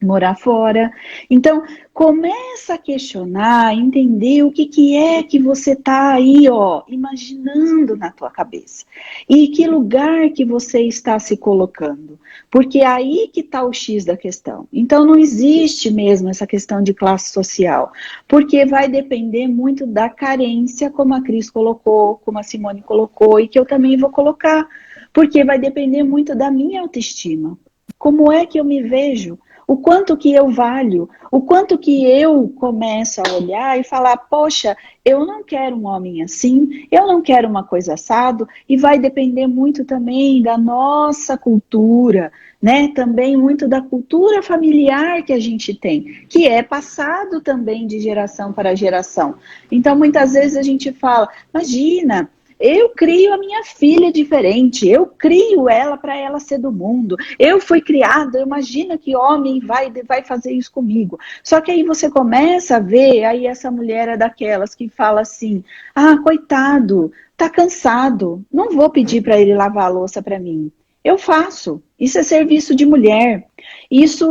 morar fora. Então, começa a questionar, entender o que é que você está aí, ó, imaginando na tua cabeça. E que lugar que você está se colocando. Porque é aí que está o X da questão. Então, não existe mesmo essa questão de classe social. Porque vai depender muito da carência, como a Cris colocou, como a Simone colocou, e que eu também vou colocar. Porque vai depender muito da minha autoestima. Como é que eu me vejo? O quanto que eu valho, o quanto que eu começo a olhar e falar, poxa, eu não quero um homem assim, eu não quero uma coisa assado, e vai depender muito também da nossa cultura, né? Também muito da cultura familiar que a gente tem, que é passado também de geração para geração. Então, muitas vezes a gente fala, imagina, eu crio a minha filha diferente, eu crio ela para ela ser do mundo. Eu fui criada, imagina que homem vai fazer isso comigo. Só que aí você começa a ver, aí essa mulher é daquelas que fala assim, coitado, tá cansado, não vou pedir para ele lavar a louça para mim. Eu faço, isso é serviço de mulher. Isso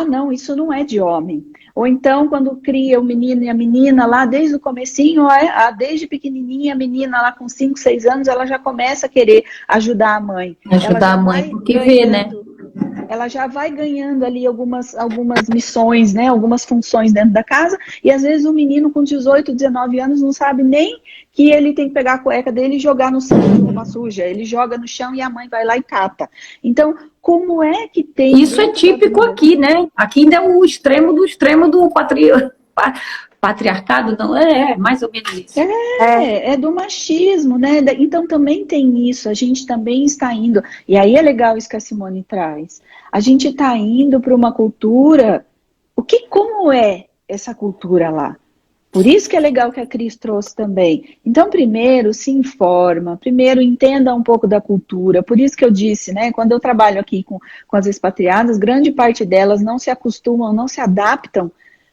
não, isso não é de homem. Ou então, quando cria o menino e a menina lá, desde o comecinho, desde pequenininha, a menina lá com 5, 6 anos, ela já começa a querer ajudar a mãe. Ajudar a mãe, porque vê, né? Ela já vai ganhando ali algumas missões, né? Algumas funções dentro da casa, e às vezes o menino com 18, 19 anos não sabe nem que ele tem que pegar a cueca dele e jogar no chão de roupa suja. Ele joga no chão e a mãe vai lá e cata. Então, como é que tem... Isso é típico aqui, né? Aqui ainda é o extremo do patriarcado, não é mais ou menos isso. É do machismo, né? Então também tem isso, a gente também está indo, e aí é legal isso que a Simone traz, a gente está indo para uma cultura, como é essa cultura lá? Por isso que é legal que a Cris trouxe também. Então, primeiro, se informa, primeiro entenda um pouco da cultura. Por isso que eu disse, né, quando eu trabalho aqui com as expatriadas, grande parte delas não se acostumam, não se adaptam,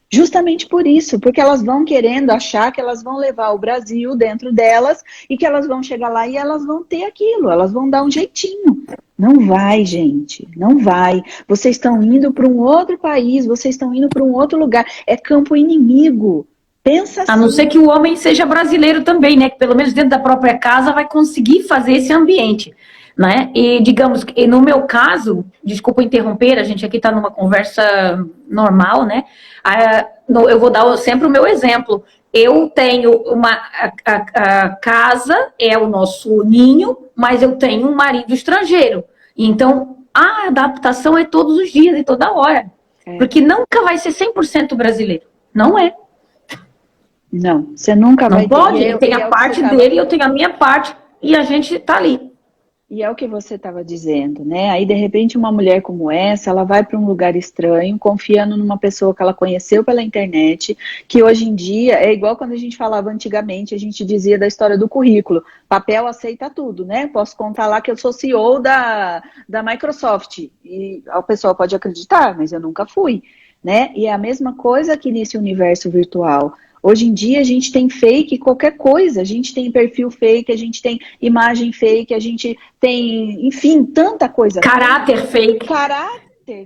justamente por isso, porque elas vão querendo achar que elas vão levar o Brasil dentro delas e que elas vão chegar lá e elas vão ter aquilo, elas vão dar um jeitinho. Não vai, gente, não vai. Vocês estão indo para um outro país, vocês estão indo para um outro lugar. É campo inimigo. Pensa assim. A não ser que o homem seja brasileiro também, né? Que pelo menos dentro da própria casa vai conseguir fazer esse ambiente, né? E digamos que no meu caso, desculpa interromper, a gente aqui está numa conversa normal, né? Eu vou dar sempre o meu exemplo. Eu tenho a casa é o nosso ninho, mas eu tenho um marido estrangeiro. Então, a adaptação é todos os dias e toda hora. Porque nunca vai ser 100% brasileiro. Não é. Não, você nunca vai ter. Não pode, ele tem a parte dele, eu tenho a minha parte, e a gente tá ali. E é o que você estava dizendo, né? Aí, de repente, uma mulher como essa, ela vai para um lugar estranho, confiando numa pessoa que ela conheceu pela internet, que hoje em dia, é igual quando a gente falava antigamente, a gente dizia da história do currículo. Papel aceita tudo, né? Posso contar lá que eu sou CEO da Microsoft. E a pessoa pode acreditar, mas eu nunca fui, né? E é a mesma coisa aqui nesse universo virtual. Hoje em dia a gente tem fake qualquer coisa, a gente tem perfil fake, a gente tem imagem fake, a gente tem, enfim, tanta coisa. Caráter fake.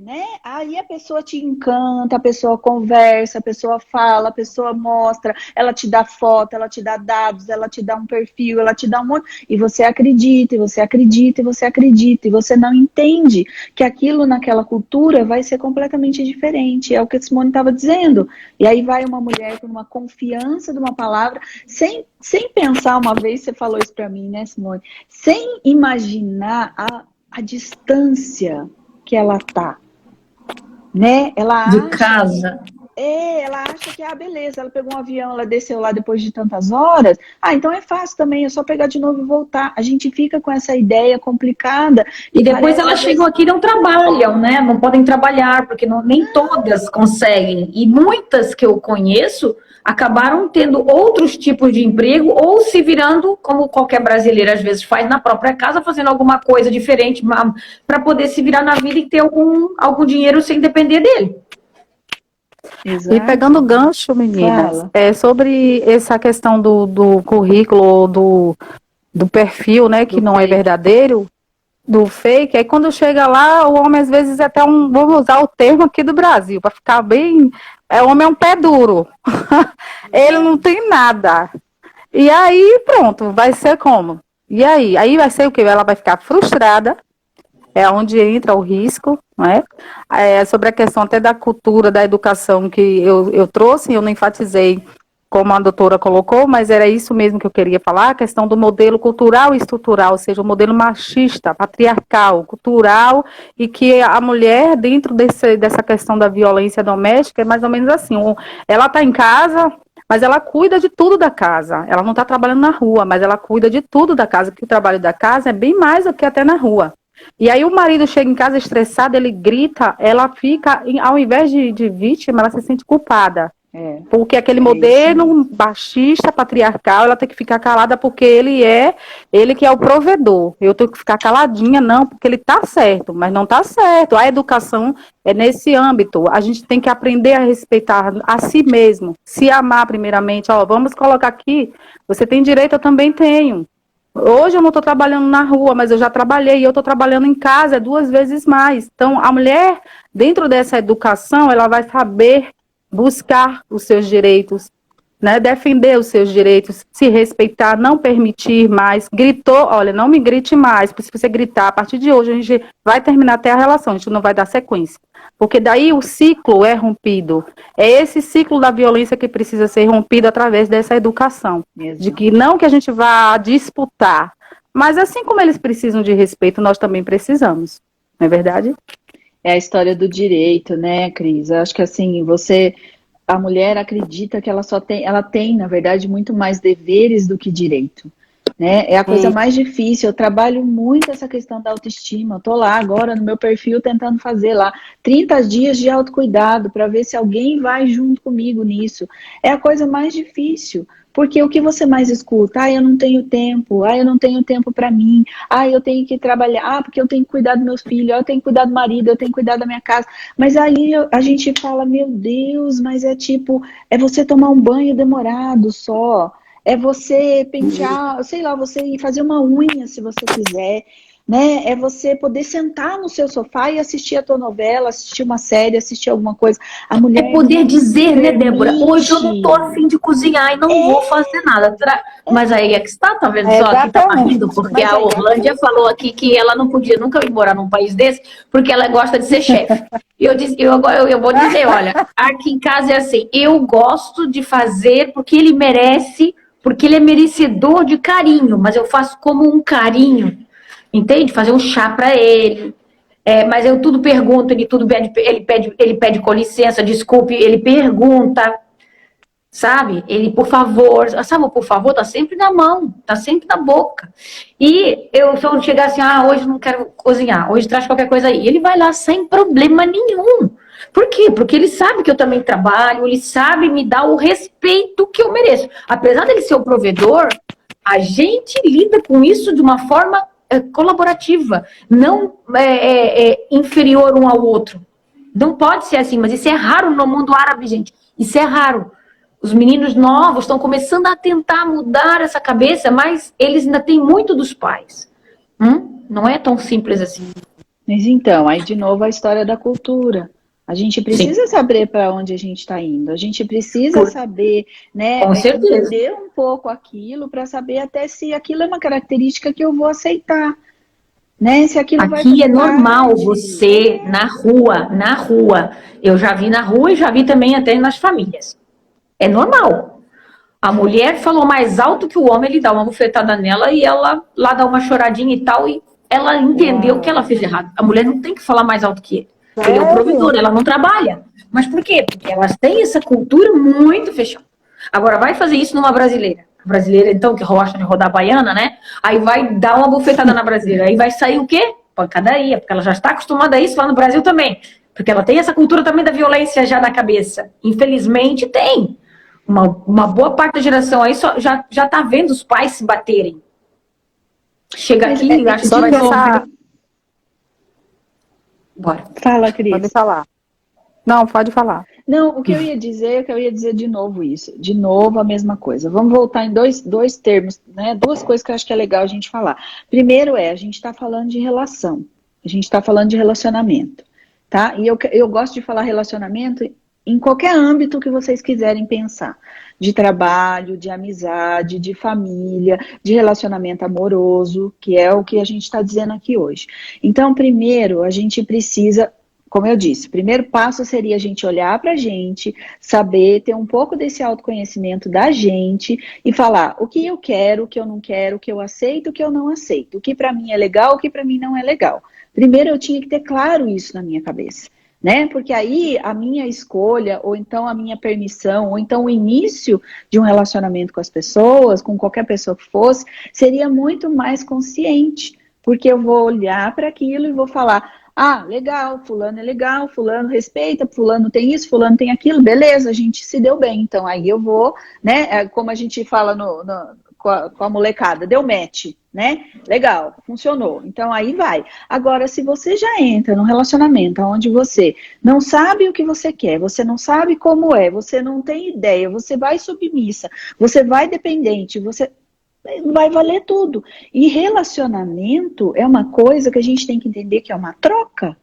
né? Aí a pessoa te encanta, a pessoa conversa, a pessoa fala, a pessoa mostra, ela te dá foto, ela te dá dados, ela te dá um perfil, ela te dá um monte, e você acredita, e você acredita, e você acredita, e você não entende que aquilo naquela cultura vai ser completamente diferente, é o que a Simone estava dizendo. E aí vai uma mulher com uma confiança de uma palavra, sem pensar, uma vez você falou isso para mim, né, Simone? Sem imaginar a distância que ela tá, né? Ela De acha casa. ela acha que, beleza, ela pegou um avião, ela desceu lá depois de tantas horas, então é fácil também, é só pegar de novo e voltar. A gente fica com essa ideia complicada. E depois parece, elas às chegam vezes, aqui e não trabalham, né? Não podem trabalhar, porque nem todas conseguem. E muitas que eu conheço acabaram tendo outros tipos de emprego ou se virando, como qualquer brasileira às vezes faz na própria casa, fazendo alguma coisa diferente para poder se virar na vida e ter algum dinheiro sem depender dele. Exato. E pegando o gancho, meninas, sobre essa questão do currículo, do perfil, né, que Do não fake. é verdadeiro, do fake, aí quando chega lá, o homem às vezes é até vamos usar o termo aqui do Brasil, para ficar bem, o homem é um pé duro, ele não tem nada. E aí, pronto, vai ser como? E aí? Aí vai ser o quê? Ela vai ficar frustrada, é onde entra o risco, não é? Sobre a questão até da cultura, da educação que eu trouxe, eu não enfatizei como a doutora colocou, mas era isso mesmo que eu queria falar, a questão do modelo cultural e estrutural, ou seja, o modelo machista, patriarcal, cultural, e que a mulher, dentro dessa questão da violência doméstica, é mais ou menos assim, ela está em casa, mas ela cuida de tudo da casa, ela não está trabalhando na rua, mas ela cuida de tudo da casa, porque o trabalho da casa é bem mais do que até na rua. E aí o marido chega em casa estressado, ele grita, ela fica, ao invés de vítima, ela se sente culpada. Porque aquele modelo machista, patriarcal, ela tem que ficar calada porque ele que é o provedor. Eu tenho que ficar caladinha, não, porque ele tá certo, mas não tá certo. A educação é nesse âmbito. A gente tem que aprender a respeitar a si mesmo, se amar primeiramente. Vamos colocar aqui, você tem direito, eu também tenho. Hoje eu não estou trabalhando na rua, mas eu já trabalhei e eu estou trabalhando em casa 2 vezes mais. Então, a mulher, dentro dessa educação, ela vai saber buscar os seus direitos, né? Defender os seus direitos, se respeitar, não permitir mais. Gritou, olha, não me grite mais, porque se você gritar, a partir de hoje a gente vai terminar até a relação, a gente não vai dar sequência. Porque daí o ciclo é rompido. É esse ciclo da violência que precisa ser rompido através dessa educação. Exato. De que não que a gente vá disputar, mas assim como eles precisam de respeito, nós também precisamos. Não é verdade? É a história do direito, né, Cris? Eu acho que assim, a mulher acredita que ela tem, na verdade, muito mais deveres do que direito. Né? É a coisa mais difícil. Eu trabalho muito essa questão da autoestima. Eu tô lá agora no meu perfil tentando fazer lá 30 dias de autocuidado para ver se alguém vai junto comigo nisso. É a coisa mais difícil. Porque o que você mais escuta? Eu não tenho tempo. Eu não tenho tempo para mim. Eu tenho que trabalhar. Porque eu tenho que cuidar dos meus filhos. Eu tenho que cuidar do marido. Eu tenho que cuidar da minha casa. Mas aí a gente fala, meu Deus, mas é você tomar um banho demorado só. É você pentear, sei lá, você ir fazer uma unha se você quiser, né? É você poder sentar no seu sofá e assistir a tua novela, assistir uma série, assistir alguma coisa. A mulher é poder dizer, né, Débora? Hoje eu não tô afim de cozinhar e não vou fazer nada. Mas aí é que está, tá vendo só? Aqui tá rindo, porque a Orlândia falou aqui que ela não podia nunca ir morar num país desse, porque ela gosta de ser chefe. E eu vou dizer, olha, aqui em casa é assim, eu gosto de fazer porque ele merece, porque ele é merecedor de carinho, mas eu faço como um carinho, entende? Fazer um chá para ele, mas eu tudo pergunto, ele pede com licença, desculpe, ele pergunta, sabe? Ele, por favor, sabe o por favor? Tá sempre na mão, tá sempre na boca. E se eu chegar assim, hoje não quero cozinhar, hoje traz qualquer coisa aí, ele vai lá sem problema nenhum. Por quê? Porque ele sabe que eu também trabalho, ele sabe me dar o respeito que eu mereço. Apesar dele ser o provedor, a gente lida com isso de uma forma colaborativa, não inferior um ao outro. Não pode ser assim, mas isso é raro no mundo árabe, gente. Isso é raro. Os meninos novos estão começando a tentar mudar essa cabeça, mas eles ainda têm muito dos pais. Não é tão simples assim. Mas então, aí de novo a história da cultura. A gente precisa saber para onde a gente está indo. A gente precisa saber, né, Com certeza. entender um pouco aquilo para saber até se aquilo é uma característica que eu vou aceitar, né? Se aquilo vai Aqui fazer é normal parte. você, na rua, eu já vi na rua e já vi também até nas famílias. É normal. A mulher falou mais alto que o homem, ele dá uma bufetada nela e ela lá dá uma choradinha e tal, e ela entendeu que ela fez errado. A mulher não tem que falar mais alto que ele. Ele é o provedor, ela não trabalha. Mas por quê? Porque elas têm essa cultura muito fechada. Agora, vai fazer isso numa brasileira. A brasileira, então, que gosta de rodar baiana, né? Aí vai dar uma bufetada na brasileira. Aí vai sair o quê? Pancadaria, porque ela já está acostumada a isso lá no Brasil também. Porque ela tem essa cultura também da violência já na cabeça. Infelizmente, tem. Uma boa parte da geração aí já tá vendo os pais se baterem. Chega aqui e acha que vai ser... Bora. Fala, Cris. Pode falar. Não, pode falar. Não, o que eu ia dizer de novo isso. De novo a mesma coisa. Vamos voltar em dois termos, né? Duas coisas que eu acho que é legal a gente falar. Primeiro a gente está falando de relação. A gente está falando de relacionamento, tá? E eu gosto de falar relacionamento em qualquer âmbito que vocês quiserem pensar. De trabalho, de amizade, de família, de relacionamento amoroso, que é o que a gente está dizendo aqui hoje. Então, primeiro, a gente precisa... Como eu disse, o primeiro passo seria a gente olhar para a gente, saber, ter um pouco desse autoconhecimento da gente e falar o que eu quero, o que eu não quero, o que eu aceito, o que eu não aceito, o que para mim é legal, o que para mim não é legal. Primeiro eu tinha que ter claro isso na minha cabeça, né? Porque aí a minha escolha, ou então a minha permissão, ou então o início de um relacionamento com as pessoas, com qualquer pessoa que fosse, seria muito mais consciente, porque eu vou olhar para aquilo e vou falar... Ah, legal, fulano é legal, fulano respeita, fulano tem isso, fulano tem aquilo, beleza, a gente se deu bem. Então aí eu vou, né, como a gente fala com a molecada, deu match, né? Legal, funcionou. Então aí vai. Agora, se você já entra num relacionamento onde você não sabe o que você quer, você não sabe como é, você não tem ideia, você vai submissa, você vai dependente, você... vai valer tudo. E relacionamento é uma coisa que a gente tem que entender que é uma troca.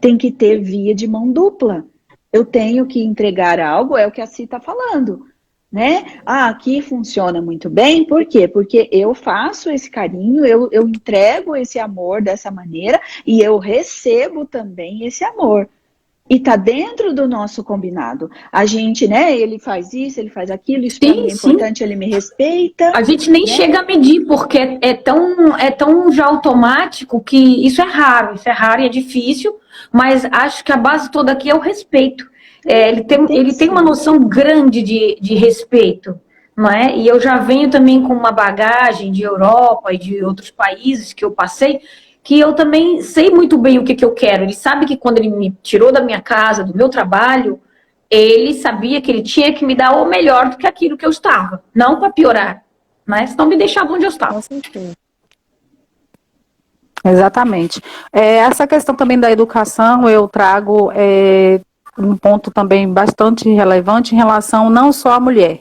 Tem que ter via de mão dupla. Eu tenho que entregar algo, é o que a Si está falando, né? Ah, aqui funciona muito bem, por quê? Porque eu faço esse carinho, eu entrego esse amor dessa maneira e eu recebo também esse amor. E tá dentro do nosso combinado. A gente, né, ele faz isso, ele faz aquilo, isso para mim é importante, ele me respeita. A gente nem chega a medir, porque é tão já automático que isso é raro e é difícil, mas acho que a base toda aqui é o respeito. Ele tem uma noção grande de respeito, não é? E eu já venho também com uma bagagem de Europa e de outros países que eu passei, que eu também sei muito bem o que eu quero. Ele sabe que quando ele me tirou da minha casa, do meu trabalho, ele sabia que ele tinha que me dar o melhor do que aquilo que eu estava. Não para piorar, mas senão me deixava onde eu estava. Com certeza. Exatamente. Essa questão também da educação, eu trago um ponto também bastante relevante em relação não só à mulher.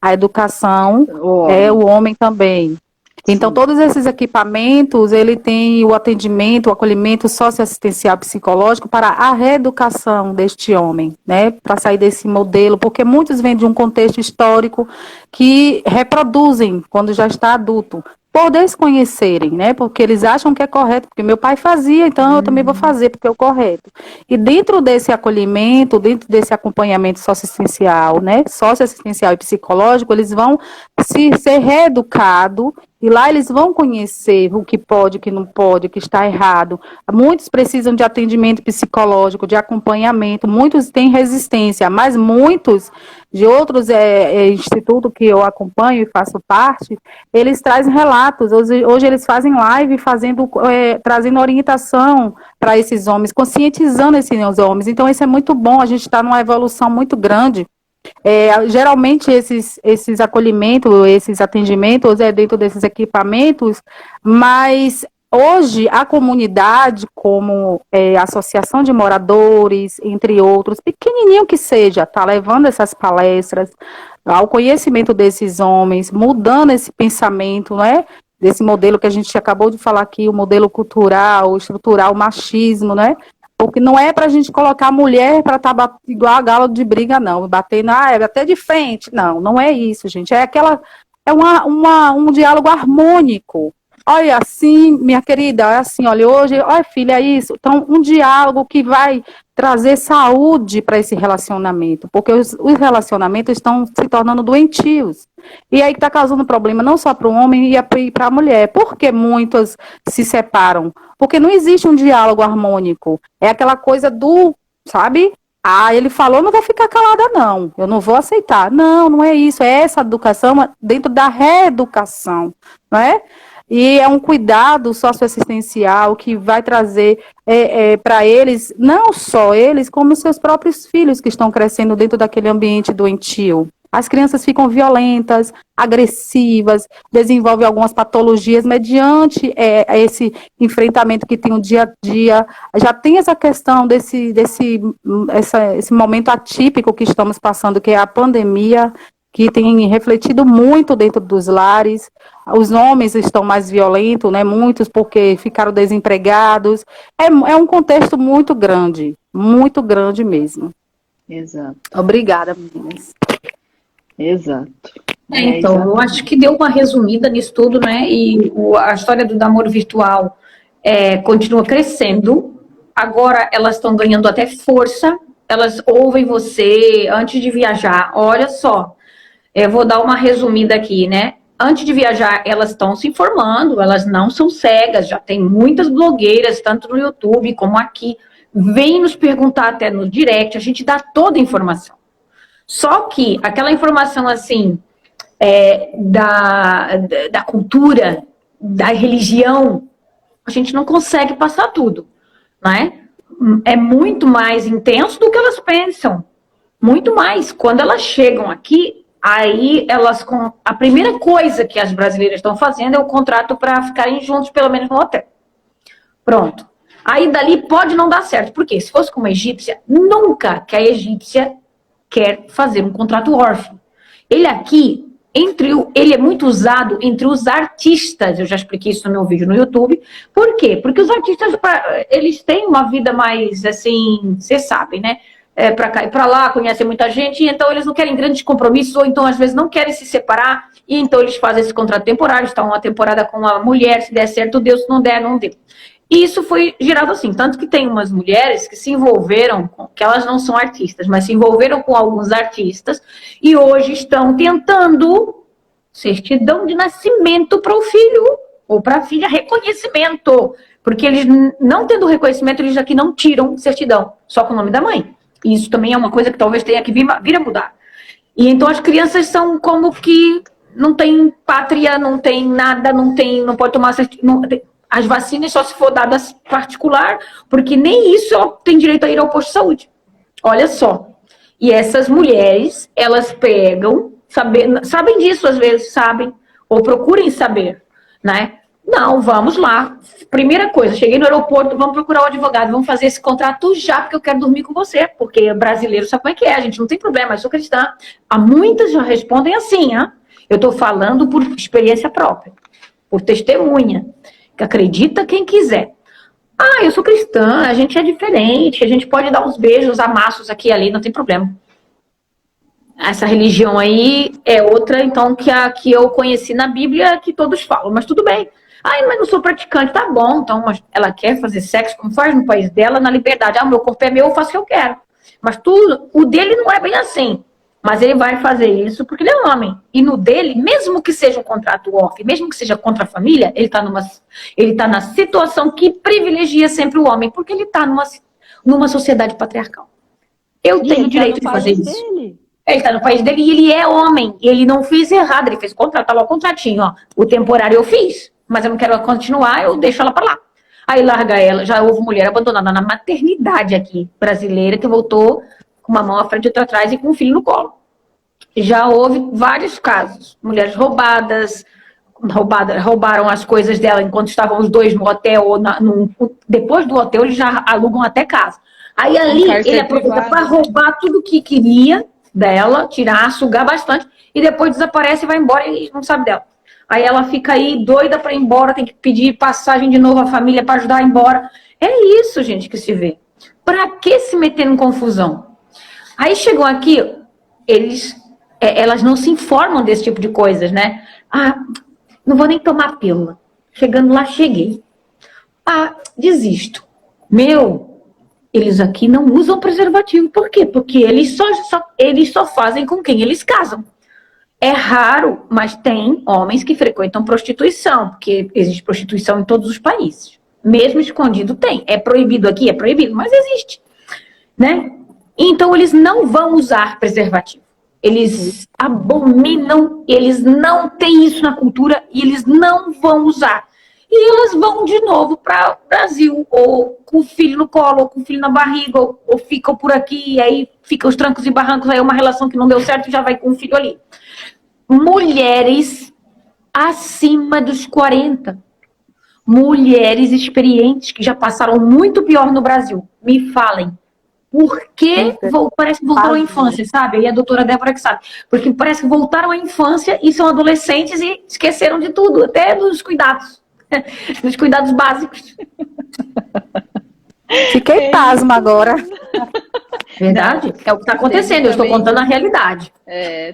A educação é o homem também. Então, sim, todos esses equipamentos, ele tem o atendimento, o acolhimento socioassistencial psicológico para a reeducação deste homem, né? Para sair desse modelo, porque muitos vêm de um contexto histórico que reproduzem quando já está adulto, por desconhecerem, né? Porque eles acham que é correto, porque meu pai fazia, então eu também vou fazer, porque é o correto. E dentro desse acolhimento, dentro desse acompanhamento socioassistencial, né? Socioassistencial e psicológico, eles vão ser reeducados. E lá eles vão conhecer o que pode, o que não pode, o que está errado. Muitos precisam de atendimento psicológico, de acompanhamento, muitos têm resistência, mas muitos de outros institutos que eu acompanho e faço parte, eles trazem relatos. Hoje eles fazem live trazendo orientação para esses homens, conscientizando esses homens. Então isso é muito bom, a gente está numa evolução muito grande. Geralmente esses acolhimentos, esses atendimentos dentro desses equipamentos, mas hoje a comunidade, como a associação de moradores, entre outros, pequenininho que seja, está levando essas palestras ao conhecimento desses homens, mudando esse pensamento, não é? desse modelo que a gente acabou de falar aqui, o modelo cultural, estrutural, o machismo, né? Porque não é para a gente colocar a mulher para estar igual a galo de briga, não, batendo, é bater de frente. Não, não é isso, gente. Um diálogo harmônico. Olha, assim, minha querida, é assim, olha, hoje, olha, filha, é isso. Então, um diálogo que vai trazer saúde para esse relacionamento, porque os relacionamentos estão se tornando doentios. E aí que está causando problema não só para o homem e para a mulher. Por que muitas se separam? Porque não existe um diálogo harmônico. É aquela coisa sabe? Ele falou, não vou ficar calada, não. Eu não vou aceitar. Não, não é isso. É essa educação dentro da reeducação, não é? E é um cuidado socioassistencial que vai trazer para eles, não só eles, como seus próprios filhos que estão crescendo dentro daquele ambiente doentio. As crianças ficam violentas, agressivas, desenvolvem algumas patologias mediante esse enfrentamento que tem o dia a dia. Já tem essa questão esse momento atípico que estamos passando, que é a pandemia, que tem refletido muito dentro dos lares. Os homens estão mais violentos, né? Muitos porque ficaram desempregados. É um contexto muito grande mesmo. Exato. Obrigada, meninas. Exato. Então, eu acho que deu uma resumida nisso tudo, né? E a história do namoro virtual continua crescendo. Agora elas estão ganhando até força. Elas ouvem você antes de viajar. Olha só, eu vou dar uma resumida aqui, né? Antes de viajar, elas estão se informando, elas não são cegas, já tem muitas blogueiras, tanto no YouTube como aqui, vêm nos perguntar até no direct, a gente dá toda a informação. Só que aquela informação, assim, da cultura, da religião, a gente não consegue passar tudo, né? É muito mais intenso do que elas pensam, muito mais. Quando elas chegam aqui, aí a primeira coisa que as brasileiras estão fazendo é o contrato para ficarem juntos, pelo menos no hotel. Pronto. Aí dali pode não dar certo. Por quê? Se fosse com uma egípcia, nunca que a egípcia quer fazer um contrato órfão. Ele aqui, ele é muito usado entre os artistas. Eu já expliquei isso no meu vídeo no YouTube. Por quê? Porque os artistas, eles têm uma vida mais, assim, vocês sabem, né? Para cá e para lá, conhecem muita gente, e então eles não querem grandes compromissos, ou então às vezes não querem se separar, e então eles fazem esse contrato temporário, estão uma temporada com uma mulher, se der certo, Deus, se não der, não deu. E isso foi gerado assim, tanto que tem umas mulheres que se envolveram, que elas não são artistas, mas se envolveram com alguns artistas, e hoje estão tentando certidão de nascimento para o filho, ou para a filha, reconhecimento, porque eles não tendo reconhecimento, eles aqui não tiram certidão, só com o nome da mãe. Isso também é uma coisa que talvez tenha que vir a mudar. E então as crianças são como que não tem pátria, não tem nada, não pode tomar as vacinas só se for dadas particular, porque nem isso tem direito a ir ao posto de saúde. Olha só. E essas mulheres, elas pegam, sabem disso às vezes, sabem, ou procurem saber, né? Não, vamos lá. Primeira coisa, cheguei no aeroporto, vamos procurar o advogado, vamos fazer esse contrato já, porque eu quero dormir com você, porque brasileiro sabe como é que é, a gente não tem problema, eu sou cristã. Há muitas já respondem assim, hein? Eu estou falando por experiência própria, por testemunha, que acredita quem quiser. Eu sou cristã, a gente é diferente, a gente pode dar uns beijos, amassos aqui e ali, não tem problema. Essa religião aí é outra, então, que eu conheci na Bíblia, que todos falam, mas tudo bem. Mas não sou praticante, tá bom. Então, ela quer fazer sexo como faz no país dela, na liberdade. Meu corpo é meu, eu faço o que eu quero. Mas o dele não é bem assim. Mas ele vai fazer isso porque ele é homem. E no dele, mesmo que seja um contrato off, mesmo que seja contra a família, ele tá na situação que privilegia sempre o homem, porque ele tá numa sociedade patriarcal. Eu tenho o direito de fazer isso. Ele tá no país dele e ele é homem. Ele não fez errado, ele fez contrato, tá lá o contratinho, ó. O temporário eu fiz, mas eu não quero continuar, eu deixo ela pra lá. Aí larga ela, já houve mulher abandonada na maternidade aqui, brasileira, que voltou com uma mão à frente e outra atrás e com um filho no colo. Já houve vários casos. Mulheres roubaram as coisas dela enquanto estavam os dois no hotel, ou depois do hotel eles já alugam até casa. Aí ali ele aproveita para roubar tudo que queria dela, tirar, sugar bastante, e depois desaparece e vai embora e não sabe dela. Aí ela fica aí doida para ir embora, tem que pedir passagem de novo à família para ajudar a ir embora. É isso, gente, que se vê. Para que se meter em confusão? Aí chegou aqui, elas não se informam desse tipo de coisas, né? Ah, não vou nem tomar pílula. Chegando lá, cheguei. Ah, desisto. Eles aqui não usam preservativo. Por quê? Porque eles só fazem com quem eles casam. É raro, mas tem homens que frequentam prostituição, porque existe prostituição em todos os países. Mesmo escondido tem. É proibido aqui? É proibido, mas existe. Né? Então eles não vão usar preservativo. Eles abominam, eles não têm isso na cultura e eles não vão usar. E elas vão de novo para o Brasil, ou com o filho no colo, ou com o filho na barriga, ou ficam por aqui, e aí ficam os trancos e barrancos, aí uma relação que não deu certo já vai com o filho ali. Mulheres acima dos 40. Mulheres experientes que já passaram muito pior no Brasil. Me falem. Porque parece que voltaram à infância, sabe? E a doutora Débora que sabe. Porque parece que voltaram à infância e são adolescentes e esqueceram de tudo, até dos cuidados. Dos cuidados básicos. Fiquei pasma agora. Verdade? Não, é o que está acontecendo, eu estou contando a realidade.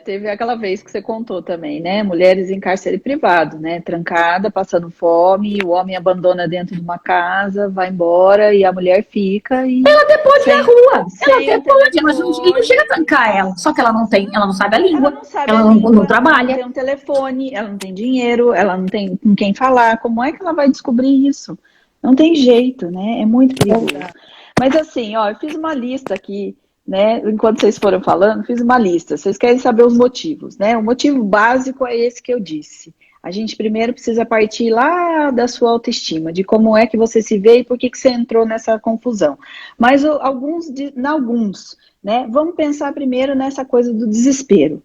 Teve aquela vez que você contou também, né? Mulheres em cárcere privado, né? Trancada, passando fome, o homem abandona dentro de uma casa, vai embora e a mulher fica e... Ela até pode ir na rua, ela até pode, telefone. mas ele não chega a trancar ela. Só que ela não sabe a língua, Ela não sabe ela a não, língua, não trabalha. Ela não tem um telefone, ela não tem dinheiro, ela não tem com quem falar. Como é que ela vai descobrir isso? Não tem jeito, né? É muito perigoso. Mas assim, ó, eu fiz uma lista aqui, né? Enquanto vocês foram falando, fiz uma lista. Vocês querem saber os motivos, né? O motivo básico é esse que eu disse. A gente primeiro precisa partir lá da sua autoestima, de como é que você se vê e por que você entrou nessa confusão. Mas alguns, né? Vamos pensar primeiro nessa coisa do desespero,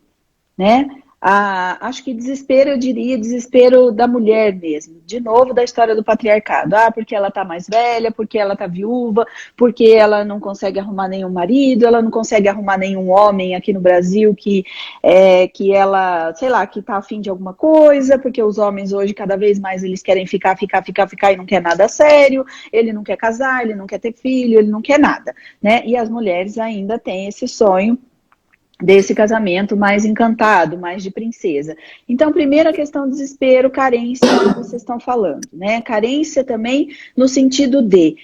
né? Acho que desespero, eu diria, desespero da mulher mesmo. De novo, da história do patriarcado. Porque ela tá mais velha, porque ela tá viúva, porque ela não consegue arrumar nenhum marido, ela não consegue arrumar nenhum homem aqui no Brasil que ela, sei lá, que tá afim de alguma coisa, porque os homens hoje, cada vez mais, eles querem ficar e não quer nada sério, ele não quer casar, ele não quer ter filho, ele não quer nada, né? E as mulheres ainda têm esse sonho desse casamento mais encantado, mais de princesa. Então, primeiro a questão do desespero, carência, que vocês estão falando, né? Carência também no sentido de,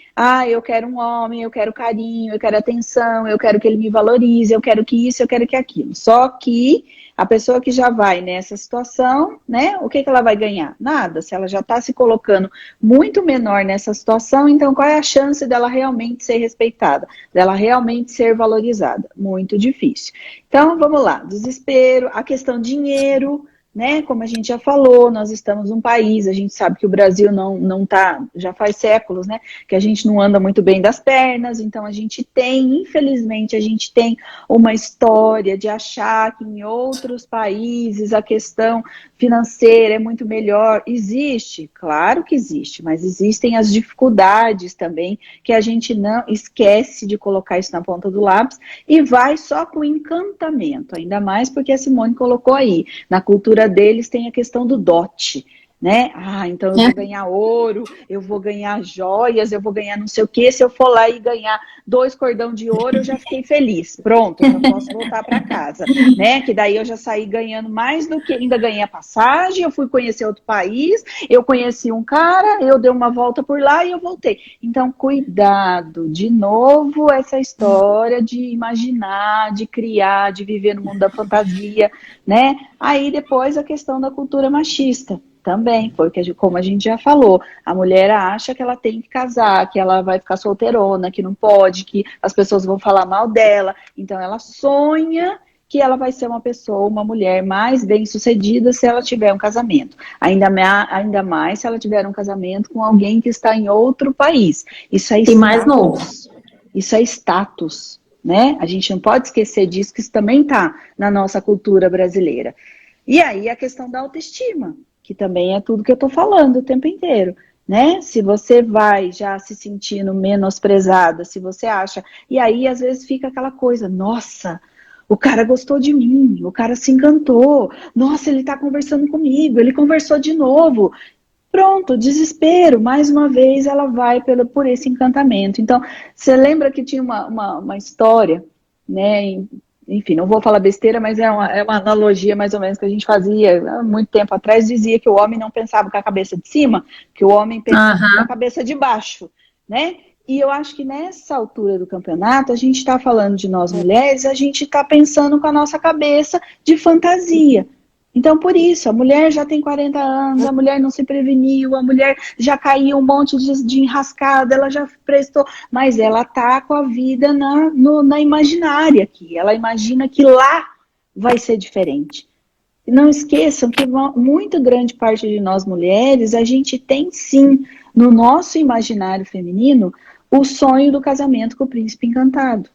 eu quero um homem, eu quero carinho, eu quero atenção, eu quero que ele me valorize, eu quero que isso, eu quero que aquilo. Só que a pessoa que já vai nessa situação, né, o que ela vai ganhar? Nada. Se ela já está se colocando muito menor nessa situação, então qual é a chance dela realmente ser respeitada? Dela realmente ser valorizada? Muito difícil. Então, vamos lá. Desespero, a questão dinheiro, né? Como a gente já falou, nós estamos num país, a gente sabe que o Brasil não tá, já faz séculos, né? Que a gente não anda muito bem das pernas, então a gente tem, infelizmente, a gente tem uma história de achar que em outros países a questão financeira é muito melhor. Existe, claro que existe, mas existem as dificuldades também, que a gente não esquece de colocar isso na ponta do lápis e vai só com encantamento, ainda mais porque a Simone colocou aí, na cultura deles tem a questão do dote, né? Então eu vou ganhar ouro, eu vou ganhar joias, eu vou ganhar não sei o que, se eu for lá e ganhar 2 cordão de ouro, eu já fiquei feliz. Pronto, eu já posso voltar para casa, né? Que daí eu já saí ganhando mais do que, ainda ganhei a passagem, eu fui conhecer outro país, eu conheci um cara, eu dei uma volta por lá e eu voltei. Então, cuidado, de novo, essa história de imaginar, de criar, de viver no mundo da fantasia, né? Aí depois a questão da cultura machista. Também, foi como a gente já falou, a mulher acha que ela tem que casar, que ela vai ficar solteirona, que não pode, que as pessoas vão falar mal dela, então ela sonha que ela vai ser uma pessoa, uma mulher mais bem-sucedida se ela tiver um casamento, ainda mais se ela tiver um casamento com alguém que está em outro país, isso é status, mais novo. Isso é status, né? A gente não pode esquecer disso, que isso também está na nossa cultura brasileira. E aí a questão da autoestima, que também é tudo que eu tô falando o tempo inteiro, né? Se você vai já se sentindo menosprezada, se você acha... E aí, às vezes, fica aquela coisa, nossa, O cara gostou de mim, o cara se encantou. Nossa, ele tá conversando comigo, ele conversou de novo. Pronto, desespero, mais uma vez ela vai por esse encantamento. Então, você lembra que tinha uma história, né? Enfim, não vou falar besteira, mas é uma analogia mais ou menos que a gente fazia há muito tempo atrás, dizia que o homem não pensava com a cabeça de cima, que o homem pensava com a cabeça de baixo, né? E eu acho que nessa altura do campeonato, a gente está falando de nós mulheres, a gente está pensando com a nossa cabeça de fantasia. Então, por isso, a mulher já tem 40 anos, a mulher não se preveniu, a mulher já caiu um monte de enrascada, ela já prestou, mas ela tá com a vida na imaginária aqui. Ela imagina que lá vai ser diferente. E não esqueçam que muito grande parte de nós mulheres, a gente tem sim, no nosso imaginário feminino, o sonho do casamento com o príncipe encantado.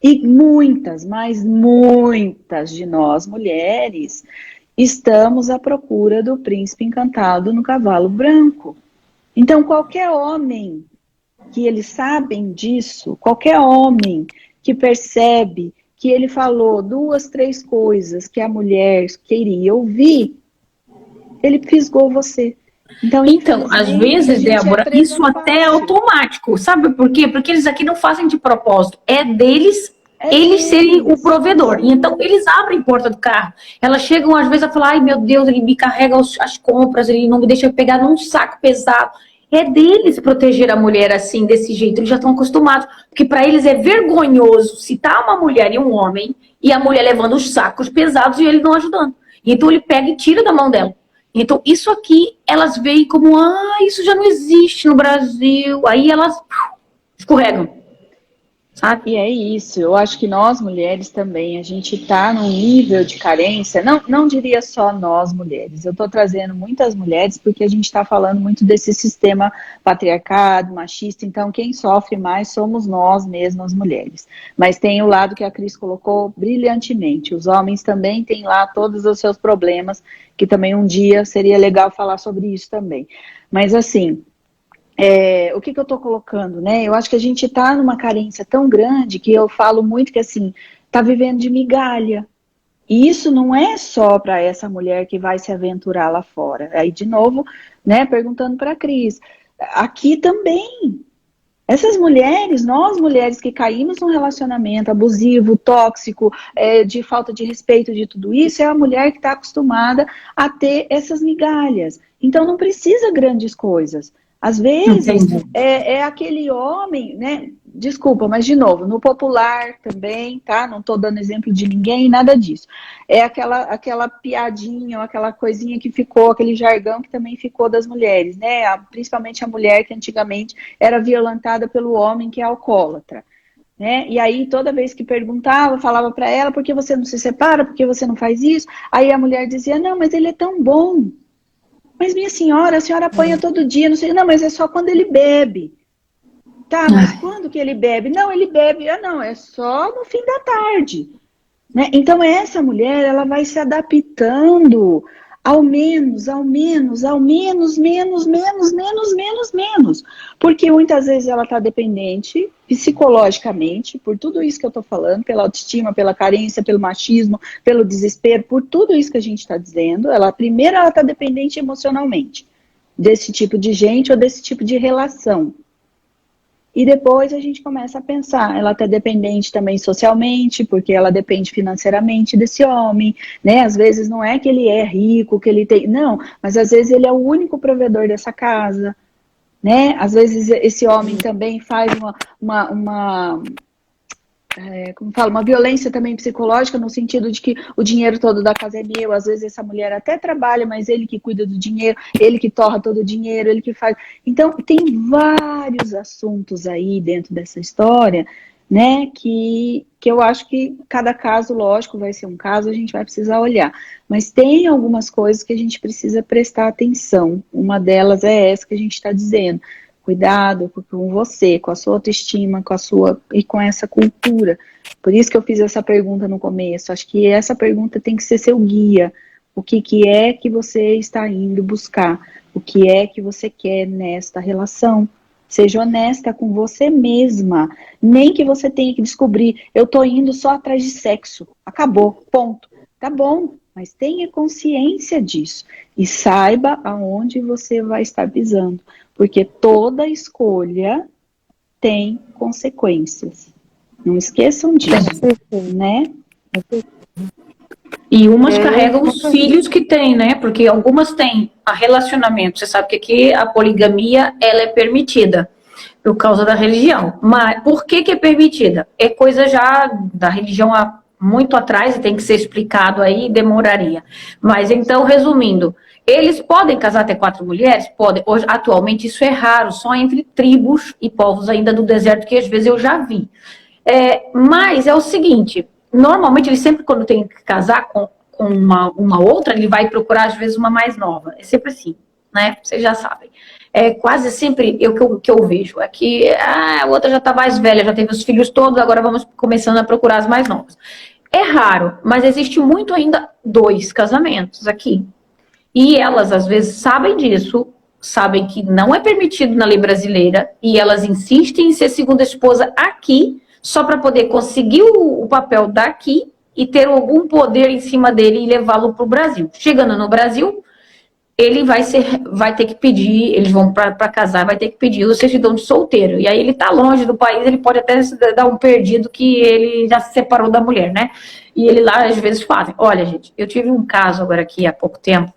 E muitas, mas muitas de nós mulheres estamos à procura do príncipe encantado no cavalo branco. Então, qualquer homem que eles sabem disso, qualquer homem que percebe que ele falou 2, 3 coisas que a mulher queria ouvir, ele fisgou você. Então, às vezes, Débora, isso até é automático. Sabe por quê? Porque eles aqui não fazem de propósito. É deles, eles serem o provedor. E então, eles abrem a porta do carro. Elas chegam, às vezes, a falar, ai, meu Deus, ele me carrega as compras, ele não me deixa pegar num saco pesado. É deles proteger a mulher assim, desse jeito. Eles já estão acostumados. Porque para eles é vergonhoso se tá uma mulher e um homem, e a mulher levando os sacos pesados e ele não ajudando. Então, ele pega e tira da mão dela. Então, isso aqui, elas veem como, isso já não existe no Brasil. Aí elas escorregam, sabe? E é isso, eu acho que nós mulheres também, a gente está num nível de carência, não diria só nós mulheres, eu estou trazendo muitas mulheres porque a gente está falando muito desse sistema patriarcado, machista, então quem sofre mais somos nós mesmas mulheres. Mas tem o lado que a Cris colocou brilhantemente, os homens também têm lá todos os seus problemas, que também um dia seria legal falar sobre isso também. Mas assim, o que eu estou colocando, né? Eu acho que a gente está numa carência tão grande que eu falo muito que assim, está vivendo de migalha. E isso não é só para essa mulher que vai se aventurar lá fora. Aí, de novo, né, perguntando para a Cris, aqui também. Essas mulheres, nós mulheres que caímos num relacionamento abusivo, tóxico, de falta de respeito de tudo isso, é a mulher que está acostumada a ter essas migalhas. Então não precisa grandes coisas. Às vezes é aquele homem, né? Desculpa, mas de novo, no popular também, tá? Não tô dando exemplo de ninguém, nada disso. É aquela piadinha, ou aquela coisinha que ficou, aquele jargão que também ficou das mulheres, né? Principalmente a mulher que antigamente era violentada pelo homem que é alcoólatra. Né? E aí, toda vez que perguntava, falava para ela, por que você não se separa, por que você não faz isso? Aí a mulher dizia, não, mas ele é tão bom. Mas minha senhora, a senhora apanha todo dia, não sei, não, mas é só quando ele bebe. Tá, mas quando que ele bebe? Não, ele bebe, não, é só no fim da tarde. Né? Então essa mulher, ela vai se adaptando ao menos, menos. Porque muitas vezes ela está dependente psicologicamente, por tudo isso que eu estou falando, pela autoestima, pela carência, pelo machismo, pelo desespero, por tudo isso que a gente está dizendo. Primeiro ela está dependente emocionalmente desse tipo de gente ou desse tipo de relação. E depois a gente começa a pensar, ela está dependente também socialmente, porque ela depende financeiramente desse homem, né? Às vezes não é que ele é rico, que ele tem... Não, mas às vezes ele é o único provedor dessa casa, né? Às vezes esse homem também faz uma violência também psicológica, no sentido de que o dinheiro todo da casa é meu. Às vezes essa mulher até trabalha, mas ele que cuida do dinheiro, ele que torra todo o dinheiro, ele que faz... Então, tem vários assuntos aí dentro dessa história, né, que eu acho que cada caso, lógico, vai ser um caso, a gente vai precisar olhar. Mas tem algumas coisas que a gente precisa prestar atenção. Uma delas é essa que a gente está dizendo. Cuidado com você, com a sua autoestima, e com essa cultura. Por isso que eu fiz essa pergunta no começo. Acho que essa pergunta tem que ser seu guia. O que é que você está indo buscar? O que é que você quer nesta relação? Seja honesta com você mesma. Nem que você tenha que descobrir, eu tô indo só atrás de sexo. Acabou, ponto. Tá bom, mas tenha consciência disso. E saiba aonde você vai estar pisando. Porque toda escolha tem consequências. Não esqueçam disso, né? E umas carregam os filhos que têm, né? Porque algumas têm a relacionamento. Você sabe que aqui a poligamia, ela é permitida por causa da religião. Mas por que é permitida? É coisa já da religião há muito atrás e tem que ser explicado aí, demoraria. Mas então, resumindo, eles podem casar até 4 mulheres? Podem. Hoje, atualmente isso é raro, só entre tribos e povos ainda do deserto, que às vezes eu já vi. Mas é o seguinte, normalmente ele sempre quando tem que casar com uma outra, ele vai procurar às vezes uma mais nova. É sempre assim, né? Vocês já sabem. É quase sempre o que eu vejo. É que a outra já está mais velha, já teve os filhos todos, agora vamos começando a procurar as mais novas. É raro, mas existe muito ainda 2 casamentos aqui. E elas, às vezes, sabem disso, sabem que não é permitido na lei brasileira, e elas insistem em ser segunda esposa aqui, só para poder conseguir o papel daqui e ter algum poder em cima dele e levá-lo para o Brasil. Chegando no Brasil, ele vai ter que pedir, eles vão para casar, vai ter que pedir o certidão de solteiro. E aí ele está longe do país, ele pode até dar um perdido que ele já se separou da mulher, né? E ele lá, às vezes, fazem. Olha, gente, eu tive um caso agora aqui há pouco tempo,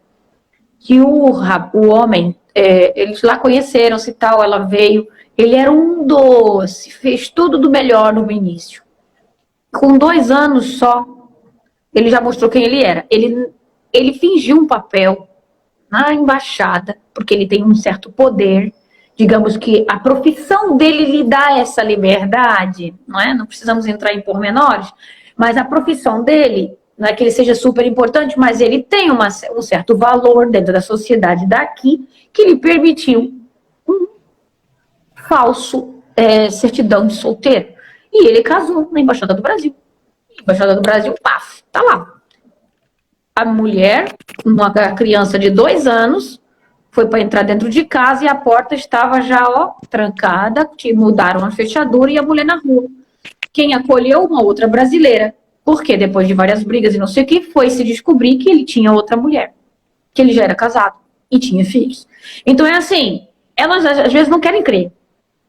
que o homem, eles lá conheceram-se e tal, ela veio, ele era um doce, fez tudo do melhor no início. Com 2 anos só, ele já mostrou quem ele era. Ele fingiu um papel na embaixada, porque ele tem um certo poder, digamos que a profissão dele lhe dá essa liberdade, não é? Não precisamos entrar em pormenores, mas a profissão dele, não é que ele seja super importante, mas ele tem um certo valor dentro da sociedade daqui, que lhe permitiu um falso certidão de solteiro. E ele casou na Embaixada do Brasil. A Embaixada do Brasil, paf, tá lá. A mulher, uma criança de 2 anos, foi para entrar dentro de casa e a porta estava já, trancada, que mudaram a fechadura e a mulher na rua. Quem acolheu? Uma outra brasileira. Porque depois de várias brigas e não sei o que, foi se descobrir que ele tinha outra mulher. Que ele já era casado e tinha filhos. Então é assim, elas às vezes não querem crer.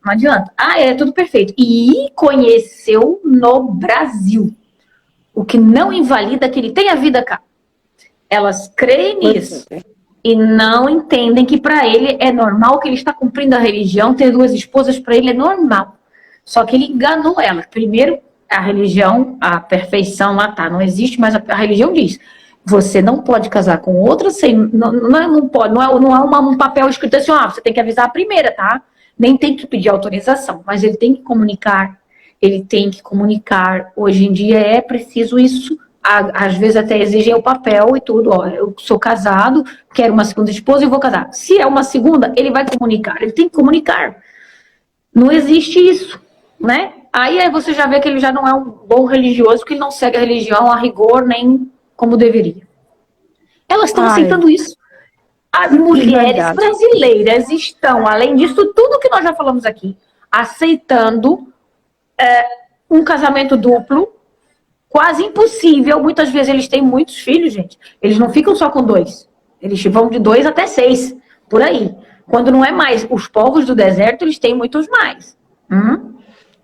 Não adianta. É tudo perfeito. E conheceu no Brasil. O que não invalida que ele tenha vida cá. Elas creem nisso. E não entendem que para ele é normal, que ele está cumprindo a religião, ter 2 esposas para ele é normal. Só que ele enganou ela. Primeiro, a religião, a perfeição lá tá, não existe, mas a religião diz, você não pode casar com outra sem, não pode, não é um papel escrito assim, você tem que avisar a primeira, tá? Nem tem que pedir autorização, mas ele tem que comunicar, hoje em dia é preciso isso, às vezes até exigem o papel e tudo, eu sou casado, quero uma segunda esposa e vou casar. Se é uma segunda, ele vai comunicar, ele tem que comunicar. Não existe isso, né? Aí você já vê que ele já não é um bom religioso, porque ele não segue a religião a rigor, nem como deveria. Elas estão aceitando isso. As mulheres brasileiras estão, além disso, tudo que nós já falamos aqui, aceitando um casamento duplo, quase impossível. Muitas vezes eles têm muitos filhos, gente. Eles não ficam só com 2. Eles vão de 2 até 6, por aí. Quando não é mais. Os povos do deserto, eles têm muitos mais.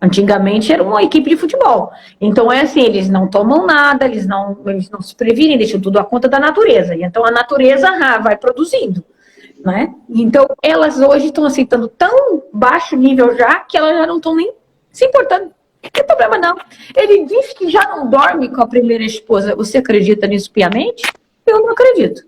Antigamente era uma equipe de futebol. Então é assim, eles não tomam nada, eles não se previnem, deixam tudo à conta da natureza. E então a natureza vai produzindo, né? Então elas hoje estão aceitando tão baixo nível já, que elas já não estão nem se importando. Não tem problema não. Ele diz que já não dorme com a primeira esposa. Você acredita nisso piamente? Eu não acredito.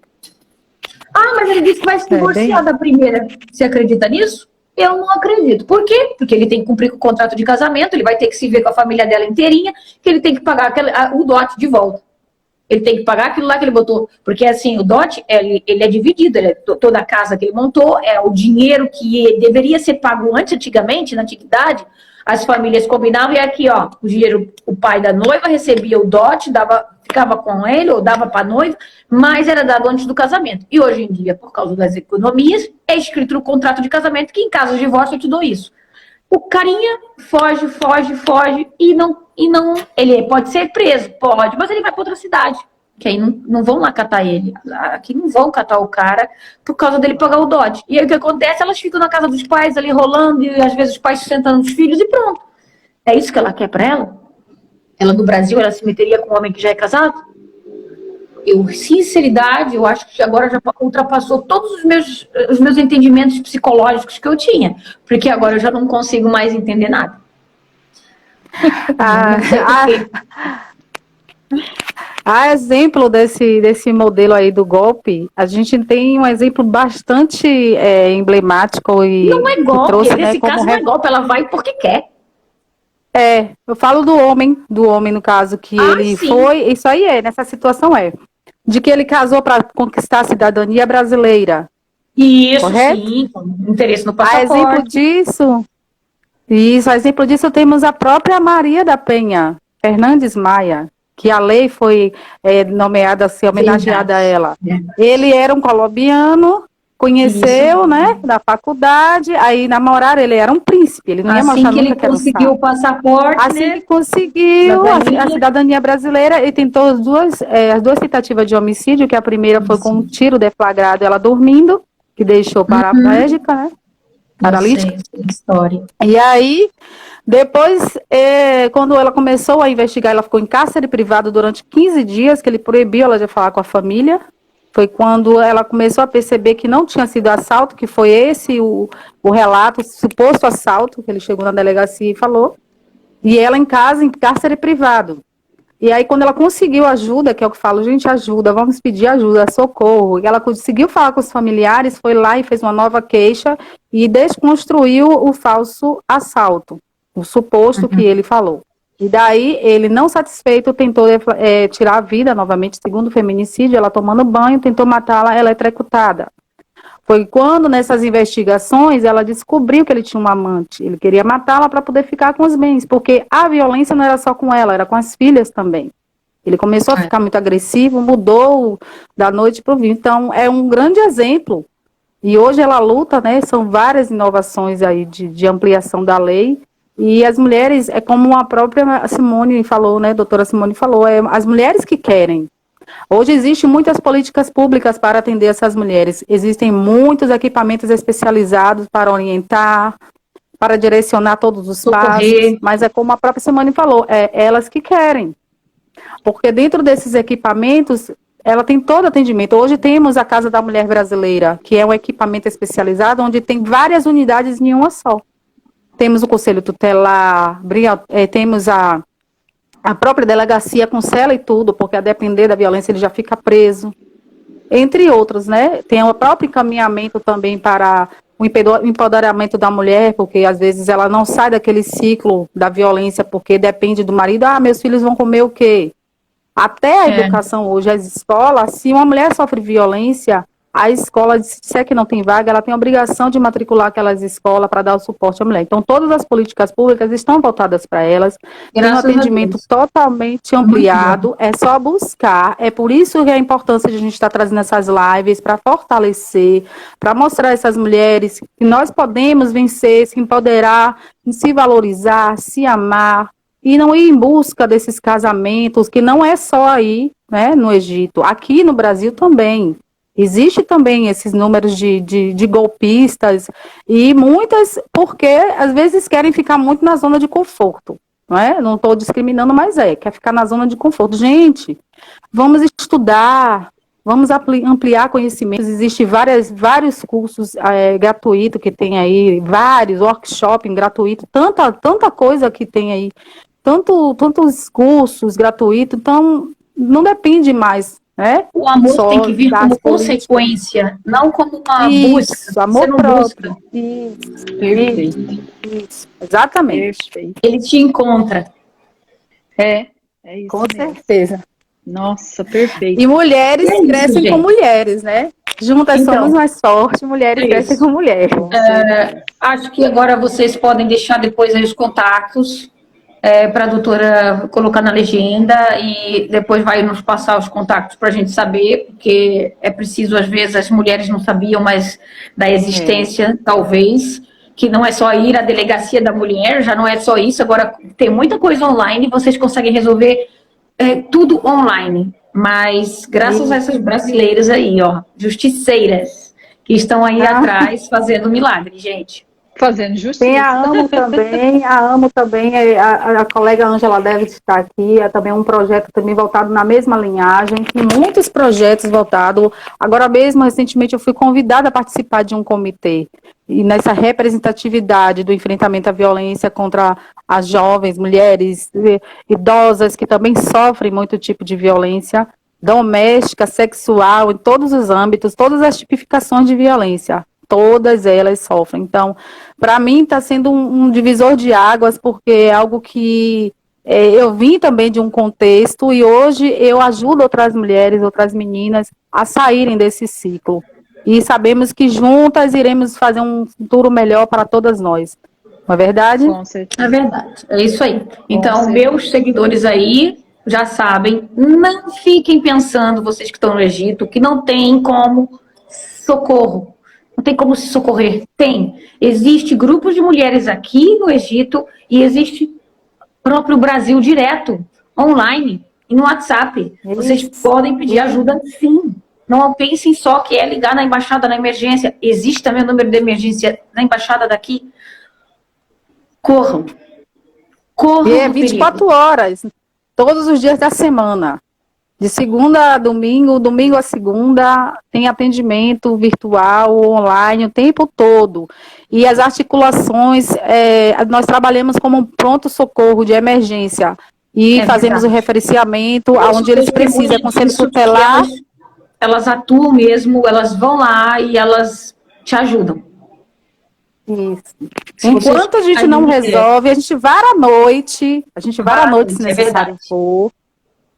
Mas ele disse que vai se divorciar da primeira. Você acredita nisso? Eu não acredito. Por quê? Porque ele tem que cumprir com o contrato de casamento, ele vai ter que se ver com a família dela inteirinha, que ele tem que pagar o dote de volta. Ele tem que pagar aquilo lá que ele botou. Porque assim, o dote, ele é dividido, toda a casa que ele montou, é o dinheiro que deveria ser pago antigamente, na antiguidade, as famílias combinavam, e aqui, o dinheiro, o pai da noiva recebia o dote, ficava com ele ou dava para noiva, mas era dado antes do casamento. E hoje em dia, por causa das economias, é escrito no contrato de casamento que em caso de divórcio eu te dou isso. O carinha foge e não, ele pode ser preso, pode, mas ele vai para outra cidade. Que aí não vão lá catar ele. Aqui não vão catar o cara por causa dele pagar o dote. E aí o que acontece? Elas ficam na casa dos pais ali rolando e às vezes os pais sentando nos filhos e pronto. É isso que ela quer pra ela? Ela no Brasil, ela se meteria com um homem que já é casado? Sinceridade, eu acho que agora já ultrapassou todos os meus entendimentos psicológicos que eu tinha. Porque agora eu já não consigo mais entender nada. A exemplo desse modelo aí do golpe, a gente tem um exemplo bastante emblemático e não é golpe, trouxe, nesse caso não é golpe, ela vai porque quer. Eu falo do homem no caso, que ele sim. foi, isso aí nessa situação de que ele casou para conquistar a cidadania brasileira. Isso, correto? Sim, com interesse no passaporte. A exemplo disso temos a própria Maria da Penha Fernandes Maia, que a lei foi nomeada, assim, homenageada a ela. Ele era um colombiano, conheceu, né, da faculdade, aí namoraram, ele era um príncipe, ele não ia mostrar nunca que era um assim que ele conseguiu o passaporte, assim que conseguiu a cidadania brasileira, ele tentou as duas tentativas de homicídio, que a primeira foi com um tiro deflagrado, ela dormindo, que deixou paraplégica, né, paralítica. História. E aí, depois, quando ela começou a investigar, ela ficou em cárcere privado durante 15 dias, que ele proibiu ela de falar com a família. Foi quando ela começou a perceber que não tinha sido assalto, que foi esse o relato, o suposto assalto, que ele chegou na delegacia e falou. E ela em casa, em cárcere privado. E aí, quando ela conseguiu ajuda, que é o que eu falo, gente, ajuda, vamos pedir ajuda, socorro. E ela conseguiu falar com os familiares, foi lá e fez uma nova queixa e desconstruiu o falso assalto, o suposto que ele falou. E daí, ele não satisfeito, tentou tirar a vida novamente, segundo o feminicídio, ela tomando banho, tentou matá-la eletrocutada. Foi quando, nessas investigações, ela descobriu que ele tinha um amante. Ele queria matá-la para poder ficar com os bens, porque a violência não era só com ela, era com as filhas também. Ele começou a ficar muito agressivo, mudou da noite para o dia. Então, é um grande exemplo. E hoje ela luta, né? São várias inovações aí de ampliação da lei. E as mulheres, é como a própria Simone falou, né? A doutora Simone falou, as mulheres que querem. Hoje existem muitas políticas públicas para atender essas mulheres. Existem muitos equipamentos especializados para orientar, para direcionar todos os passos. Mas é como a própria Simone falou, elas que querem. Porque dentro desses equipamentos, ela tem todo atendimento. Hoje temos a Casa da Mulher Brasileira, que é um equipamento especializado, onde tem várias unidades em uma só. Temos o Conselho Tutelar, temos a própria delegacia com cela e tudo, porque a depender da violência ele já fica preso, entre outros, né? Tem o próprio encaminhamento também para o empoderamento da mulher, porque às vezes ela não sai daquele ciclo da violência, porque depende do marido, meus filhos vão comer o quê? Até a educação hoje, as escolas, se uma mulher sofre violência, a escola, se é que não tem vaga, ela tem a obrigação de matricular aquelas escolas para dar o suporte à mulher. Então, todas as políticas públicas estão voltadas para elas. Tem um atendimento totalmente ampliado. É só buscar. É por isso que a importância de a gente estar trazendo essas lives para fortalecer, para mostrar a essas mulheres que nós podemos vencer, se empoderar, se valorizar, se amar e não ir em busca desses casamentos, que não é só aí, né, no Egito. Aqui no Brasil também. Existe também esses números de golpistas e muitas porque às vezes querem ficar muito na zona de conforto, não é? Não estou discriminando, mas quer ficar na zona de conforto. Gente, vamos estudar, vamos ampliar conhecimentos, existem vários cursos gratuitos que tem aí, vários workshops gratuitos, tanta coisa que tem aí, tantos cursos gratuitos, então não depende mais. O amor tem que vir como consequência, não como uma busca. Amor próprio. Isso. Perfeito. Isso. Exatamente. Perfeito. Ele te encontra. É isso. Com certeza. Nossa, perfeito. E mulheres crescem com mulheres, né? Juntas somos mais fortes, mulheres crescem com mulheres. Acho que agora vocês podem deixar depois aí os contatos para a doutora colocar na legenda e depois vai nos passar os contatos para a gente saber, porque é preciso, às vezes, as mulheres não sabiam mais da existência, talvez, que não é só ir à delegacia da mulher, já não é só isso, agora tem muita coisa online, vocês conseguem resolver tudo online, mas graças a essas brasileiras aí, ó, justiceiras, que estão aí atrás fazendo milagre, gente. Fazendo justiça. Tem a Amo também, a colega Ângela deve estar aqui, é também um projeto também voltado na mesma linhagem, tem muitos projetos voltados, agora mesmo, recentemente, eu fui convidada a participar de um comitê, e nessa representatividade do enfrentamento à violência contra as jovens, mulheres, idosas, que também sofrem muito tipo de violência doméstica, sexual, em todos os âmbitos, todas as tipificações de violência. Todas elas sofrem. Então, para mim está sendo um divisor de águas, porque é algo que eu vim também de um contexto e hoje eu ajudo outras mulheres, outras meninas a saírem desse ciclo. E sabemos que juntas iremos fazer um futuro melhor para todas nós. Não é verdade? Com certeza. É verdade, é isso aí. Então, meus seguidores aí já sabem, não fiquem pensando, vocês que estão no Egito, que não tem como socorro. Não tem como se socorrer. Tem. Existe grupos de mulheres aqui no Egito e existe próprio Brasil direto, online, e no WhatsApp. Vocês podem pedir ajuda, sim. Não pensem só que é ligar na embaixada na emergência. Existe também o número de emergência na embaixada daqui. Corram. Corram. E é 24 horas, todos os dias da semana. De segunda a domingo, domingo a segunda, tem atendimento virtual, online, o tempo todo. E as articulações, nós trabalhamos como um pronto-socorro de emergência. E fazemos o referenciamento aonde eles precisam, é conselho tutelar. Elas atuam mesmo, elas vão lá e elas te ajudam. Isso. Enquanto a gente não resolve, a gente vara à noite, se necessário for.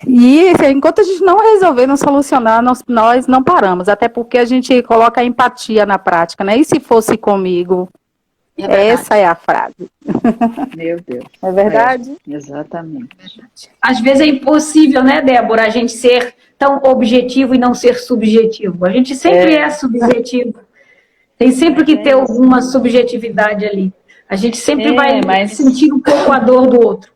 E enquanto a gente não resolver, não solucionar, nós não paramos. Até porque a gente coloca a empatia na prática, né? E se fosse comigo? Essa é a frase. Meu Deus. É verdade? Exatamente. Às vezes é impossível, né, Débora, a gente ser tão objetivo e não ser subjetivo. A gente sempre é subjetivo. Tem sempre que ter alguma subjetividade ali. A gente sempre vai sentir um pouco a dor do outro.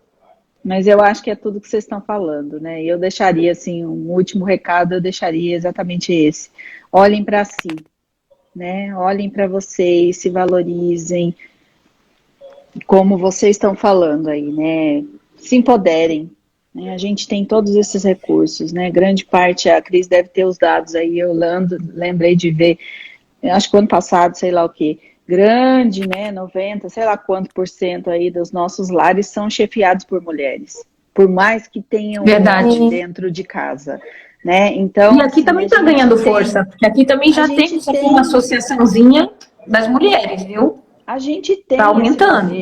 Mas eu acho que é tudo que vocês estão falando, né? E eu deixaria, assim, um último recado, eu deixaria exatamente esse. Olhem para si, né? Olhem para vocês, se valorizem, como vocês estão falando aí, né? Se empoderem, né? A gente tem todos esses recursos, né? Grande parte, a Cris deve ter os dados aí, eu lembrei de ver, acho que ano passado, sei lá o quê, grande, né, 90, sei lá quanto por cento aí dos nossos lares são chefiados por mulheres, por mais que tenham um dentro de casa, né, então... E aqui também está ganhando força, porque aqui também já tem uma associaçãozinha das mulheres, viu? A gente tem... Está aumentando.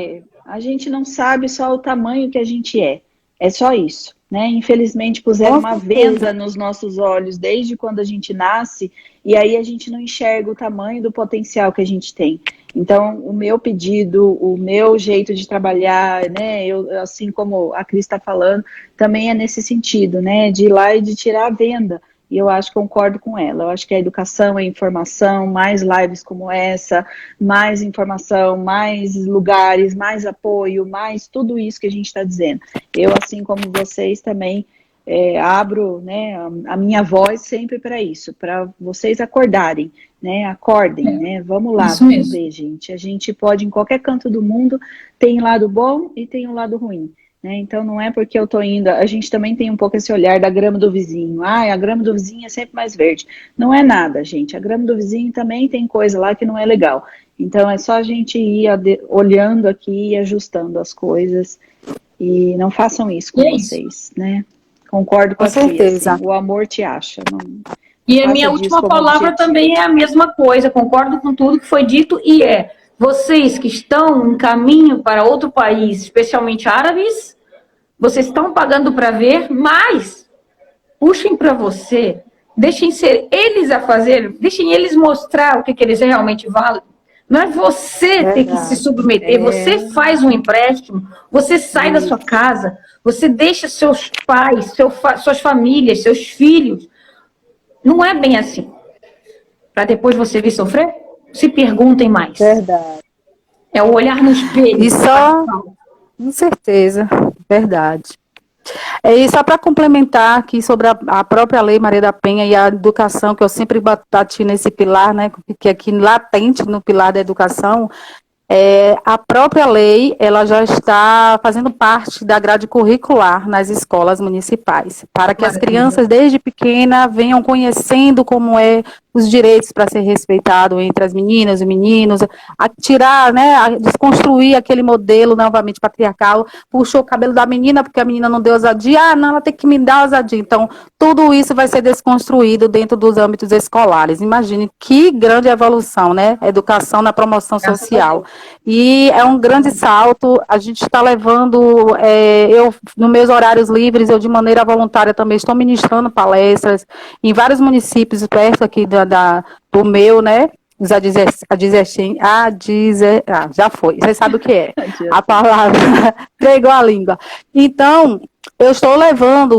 A gente não sabe só o tamanho que a gente é só isso, né, infelizmente puseram uma venda nos nossos olhos desde quando a gente nasce, e aí a gente não enxerga o tamanho do potencial que a gente tem. Então, o meu pedido, o meu jeito de trabalhar, né, assim como a Cris está falando, também é nesse sentido, né, de ir lá e de tirar a venda. E eu acho que concordo com ela. Eu acho que a educação, a informação, mais lives como essa, mais informação, mais lugares, mais apoio, mais tudo isso que a gente está dizendo. Eu, assim como vocês, também abro, né, a minha voz sempre para isso, para vocês acordarem, né, acordem, né, vamos lá, vamos ver, gente. A gente pode, em qualquer canto do mundo, tem um lado bom e tem um lado ruim. Né? Então, não é porque eu tô indo... A gente também tem um pouco esse olhar da grama do vizinho. A grama do vizinho é sempre mais verde. Não é nada, gente. A grama do vizinho também tem coisa lá que não é legal. Então, é só a gente ir olhando aqui e ajustando as coisas. E não façam isso com vocês, né? Concordo com certeza. Assim, o amor te acha. Não, e a minha última palavra também é a mesma coisa. Concordo com tudo que foi dito e vocês que estão em caminho para outro país, especialmente árabes, vocês estão pagando para ver, mas puxem para você, deixem ser eles a fazer, deixem eles mostrar o que eles realmente valem. Não é você ter que se submeter, você faz um empréstimo, você sai da sua casa, você deixa seus pais, suas famílias, seus filhos. Não é bem assim. Para depois você vir sofrer? Se perguntem mais. Verdade. É o olhar no espelho. E só, com certeza, verdade. E só para complementar aqui sobre a própria Lei Maria da Penha e a educação, que eu sempre bati nesse pilar, né, que aqui latente no pilar da educação, a própria lei, ela já está fazendo parte da grade curricular nas escolas municipais, para que as crianças desde pequena venham conhecendo como os direitos para ser respeitado entre as meninas e meninos, a tirar, né, a desconstruir aquele modelo novamente patriarcal, puxou o cabelo da menina porque a menina não deu ousadia, não, ela tem que me dar ousadia. Então, tudo isso vai ser desconstruído dentro dos âmbitos escolares. Imagine que grande evolução, né, educação na promoção social. E é um grande salto, a gente está levando, eu, nos meus horários livres, eu de maneira voluntária também estou ministrando palestras em vários municípios perto aqui do meu, né, já foi, você sabe o que é, a palavra pregou a língua. Então, eu estou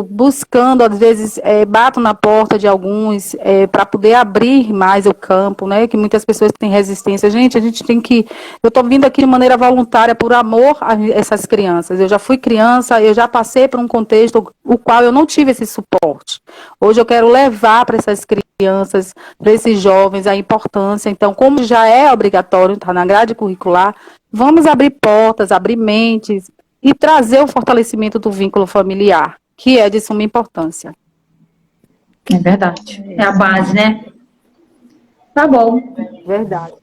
buscando, às vezes, bato na porta de alguns, para poder abrir mais o campo, né, que muitas pessoas têm resistência. Gente, a gente tem que, eu estou vindo aqui de maneira voluntária, por amor a essas crianças. Eu já fui criança, eu já passei por um contexto o qual eu não tive esse suporte. Hoje eu quero levar para essas crianças, para esses jovens, a importância. Então, como já é obrigatório, está na grade curricular, vamos abrir portas, abrir mentes, e trazer o fortalecimento do vínculo familiar, que é de suma importância. É verdade. É a base, né? Tá bom. Verdade.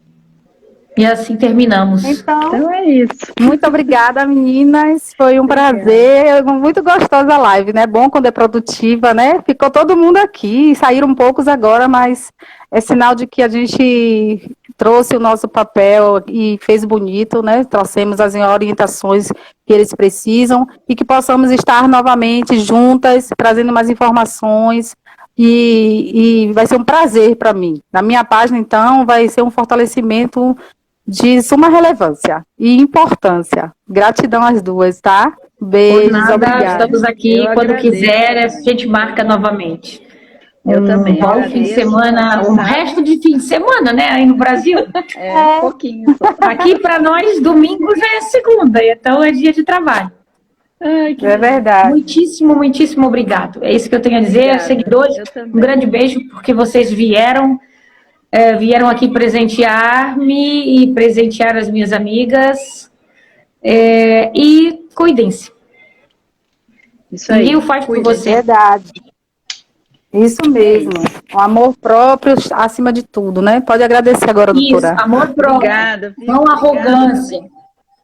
E assim terminamos. Então é isso. Muito obrigada, meninas. Foi um prazer. Muito gostosa a live, né? Bom quando é produtiva, né? Ficou todo mundo aqui. Saíram poucos agora, mas é sinal de que a gente trouxe o nosso papel e fez bonito, né? Trouxemos as orientações que eles precisam e que possamos estar novamente juntas, trazendo mais informações. E vai ser um prazer para mim. Na minha página, então, vai ser um fortalecimento de suma relevância e importância. Gratidão às duas, tá? Beijos, obrigada. Estamos aqui, quando quiser, a gente marca novamente. Eu também. Bom fim de semana, o resto de fim de semana, né, aí no Brasil. Um pouquinho só. Aqui para nós, domingo já é segunda, então é dia de trabalho. Ai, é verdade. Muitíssimo, muitíssimo obrigado. É isso que eu tenho a dizer, obrigada. Seguidores. Um grande beijo, porque vocês vieram aqui presentear-me e presentear as minhas amigas. E cuidem-se. Isso aí. Ninguém o faz por você. Verdade. Isso mesmo. O amor próprio acima de tudo, né? Pode agradecer agora, doutora. Isso, amor próprio. Obrigada. Não arrogância.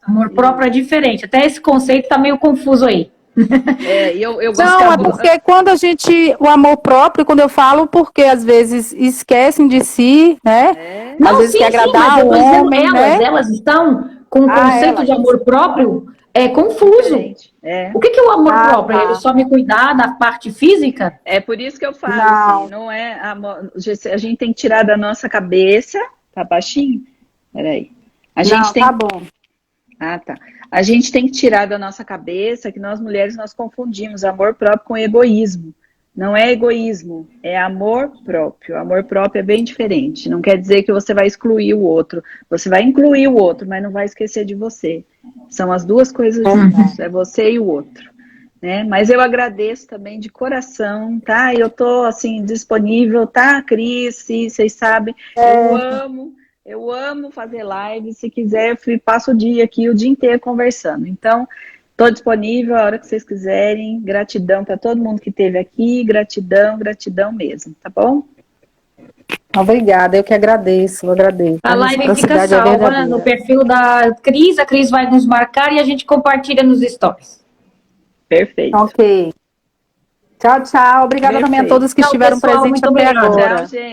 Amor próprio é diferente. Até esse conceito está meio confuso aí. Eu não, é porque quando o amor próprio, quando eu falo, porque às vezes esquecem de si, né? Não, às vezes quer agradar o homem, elas estão com o conceito de amor próprio confuso. O que é o amor próprio? Tá. Ele só me cuidar da parte física? É por isso que eu falo, assim, não é amor, a gente tem que tirar da nossa cabeça, tá baixinho? Peraí. Tá bom. Ah, tá. A gente tem que tirar da nossa cabeça que nós mulheres nós confundimos amor próprio com egoísmo. Não é egoísmo, é amor próprio. Amor próprio é bem diferente. Não quer dizer que você vai excluir o outro. Você vai incluir o outro, mas não vai esquecer de você. São as duas coisas juntas, é você e o outro. Né? Mas eu agradeço também de coração, tá? Eu tô, assim, disponível, tá, Cris? Vocês sabem, eu amo fazer live. Se quiser, eu passo o dia aqui, o dia inteiro conversando. Então, estou disponível a hora que vocês quiserem. Gratidão para todo mundo que esteve aqui. Gratidão, gratidão mesmo, tá bom? Obrigada, eu que agradeço. A live fica salva no perfil da Cris. A Cris vai nos marcar e a gente compartilha nos stories. Perfeito. Ok. Tchau, tchau. Obrigada também a todos que estiveram presentes até agora. Tchau, gente.